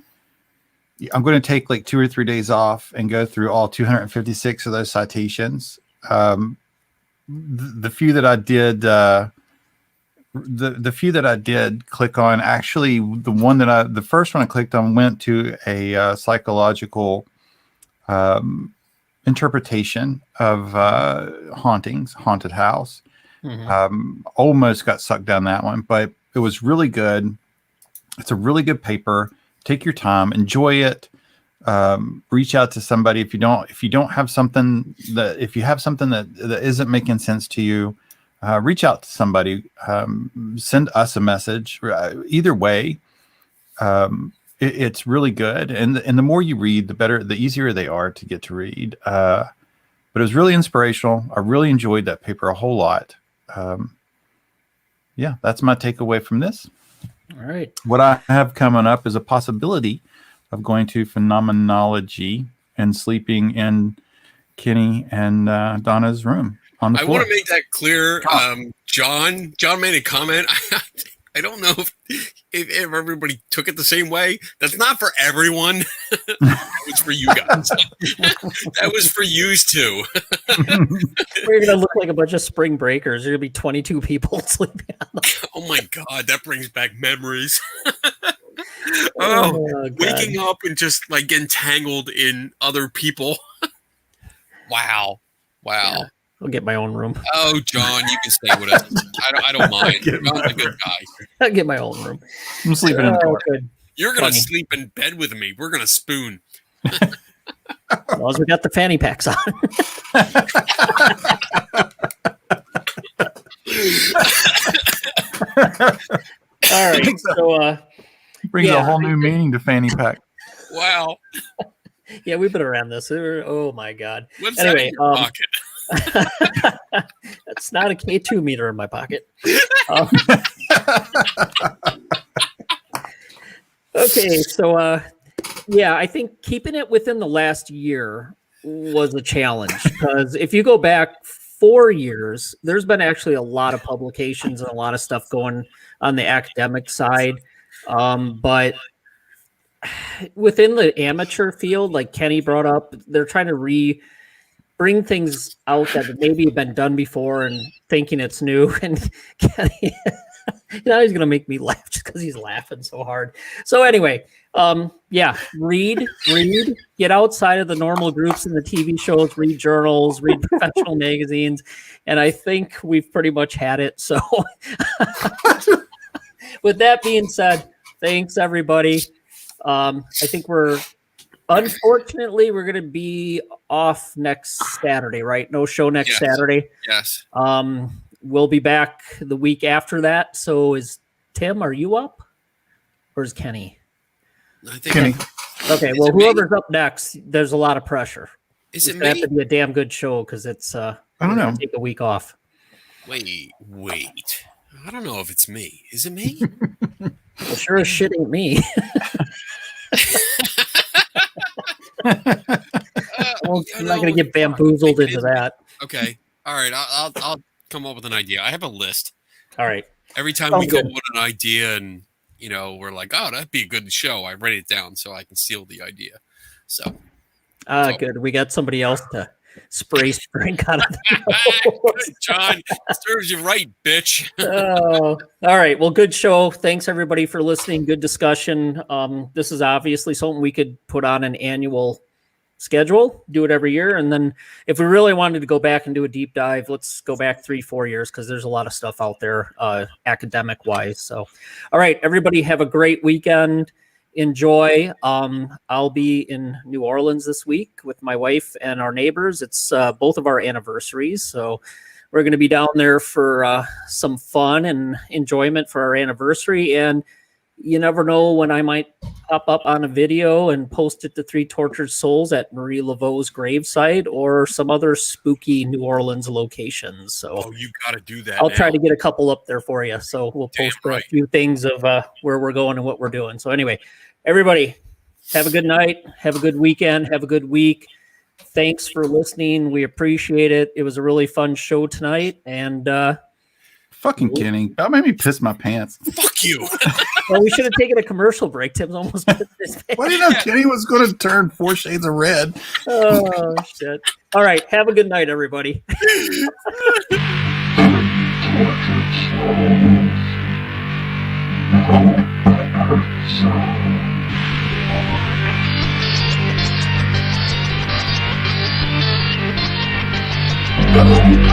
I'm going to take like 2 or 3 days off and go through all 256 of those citations. The few that I did, the few that I did click on, actually, the first one I clicked on went to a psychological interpretation of hauntings, haunted house. Almost got sucked down that one, but it was really good. It's a really good paper. Take your time, enjoy it. Reach out to somebody if you have something that isn't making sense to you. Reach out to somebody. Send us a message. Either way, it's really good. And the more you read, the better, the easier they are to get to read. But it was really inspirational. I really enjoyed that paper a whole lot. That's my takeaway from this. All right. What I have coming up is a possibility of going to phenomenology and sleeping in Kenny and Donna's room on the floor. I want to make that clear. John made a comment. I don't know if everybody took it the same way. That's not for everyone. That was for you guys. That was for yous too. We're going to look like a bunch of spring breakers. There's going to be 22 people sleeping on the Oh my God, that brings back memories. Oh, waking up and just like getting tangled in other people. Wow. Yeah. I'll get my own room. Oh, John, you can stay with us. I don't mind. John's a good guy. I'll get my own room. I'm sleeping in the car. You're going to sleep in bed with me. We're going to spoon. As long as we got the fanny packs on. All right. So, Brings yeah, a whole new meaning to fanny pack. Wow. yeah, we've been around this. Oh my God. What's Anyway, that in your pocket? that's not a K2 meter in my pocket. Okay, so yeah, I think keeping it within the last year was a challenge because if you go back 4 years, there's been actually a lot of publications and a lot of stuff going on the academic side. But within the amateur field, like Kenny brought up, they're trying to bring things out that maybe have been done before and thinking it's new. And Kenny, now he's gonna make me laugh just because he's laughing so hard. So anyway, yeah, read, get outside of the normal groups in the TV shows, read journals, read professional magazines, and I think we've pretty much had it. So with that being said, thanks everybody. I think unfortunately we're going to be off next Saturday, right? No show next Saturday. Yes. We'll be back the week after that. So is Tim, are you up? Or is Kenny? I think Kenny. Okay, well, whoever's up next, there's a lot of pressure. Is it It's going to have me? to be a damn good show because it's I don't know. take a week off. Wait. I don't know if it's me. Is it me? Well, sure as shit ain't me. Well, I'm not going to get bamboozled into that. Okay. All right. I'll come up with an idea. I have a list. All right. Every time Sounds we go good. with an idea and, we're like, oh, that'd be a good show. I write it down so I can steal the idea. So. Good. We got somebody else to spray drink out of the John, serves you right, bitch. Oh, all right. Well, good show. Thanks everybody for listening. Good discussion. This is obviously something we could put on an annual schedule, do it every year. And then if we really wanted to go back and do a deep dive, let's go back 3-4 years because there's a lot of stuff out there academic wise. So, all right, everybody have a great weekend. Enjoy. I'll be in New Orleans this week with my wife and our neighbors. It's both of our anniversaries. So we're going to be down there for some fun and enjoyment for our anniversary. And you never know when I might pop up on a video and post it to 3 Tortured Souls at Marie Laveau's gravesite or some other spooky New Orleans locations. So You got to do that. I'll try to get a couple up there for you. So we'll Damn post right. a few things of where we're going and what we're doing. So anyway, everybody have a good night. Have a good weekend. Have a good week. Thanks for listening. We appreciate it. It was a really fun show tonight. And Fucking Kenny. That made me piss my pants. Fuck you. well, we should have taken a commercial break. Tim's almost pissed his pants. Why do you know Kenny was going to turn 4 shades of red? Oh, shit. All right. Have a good night, everybody. Thank you.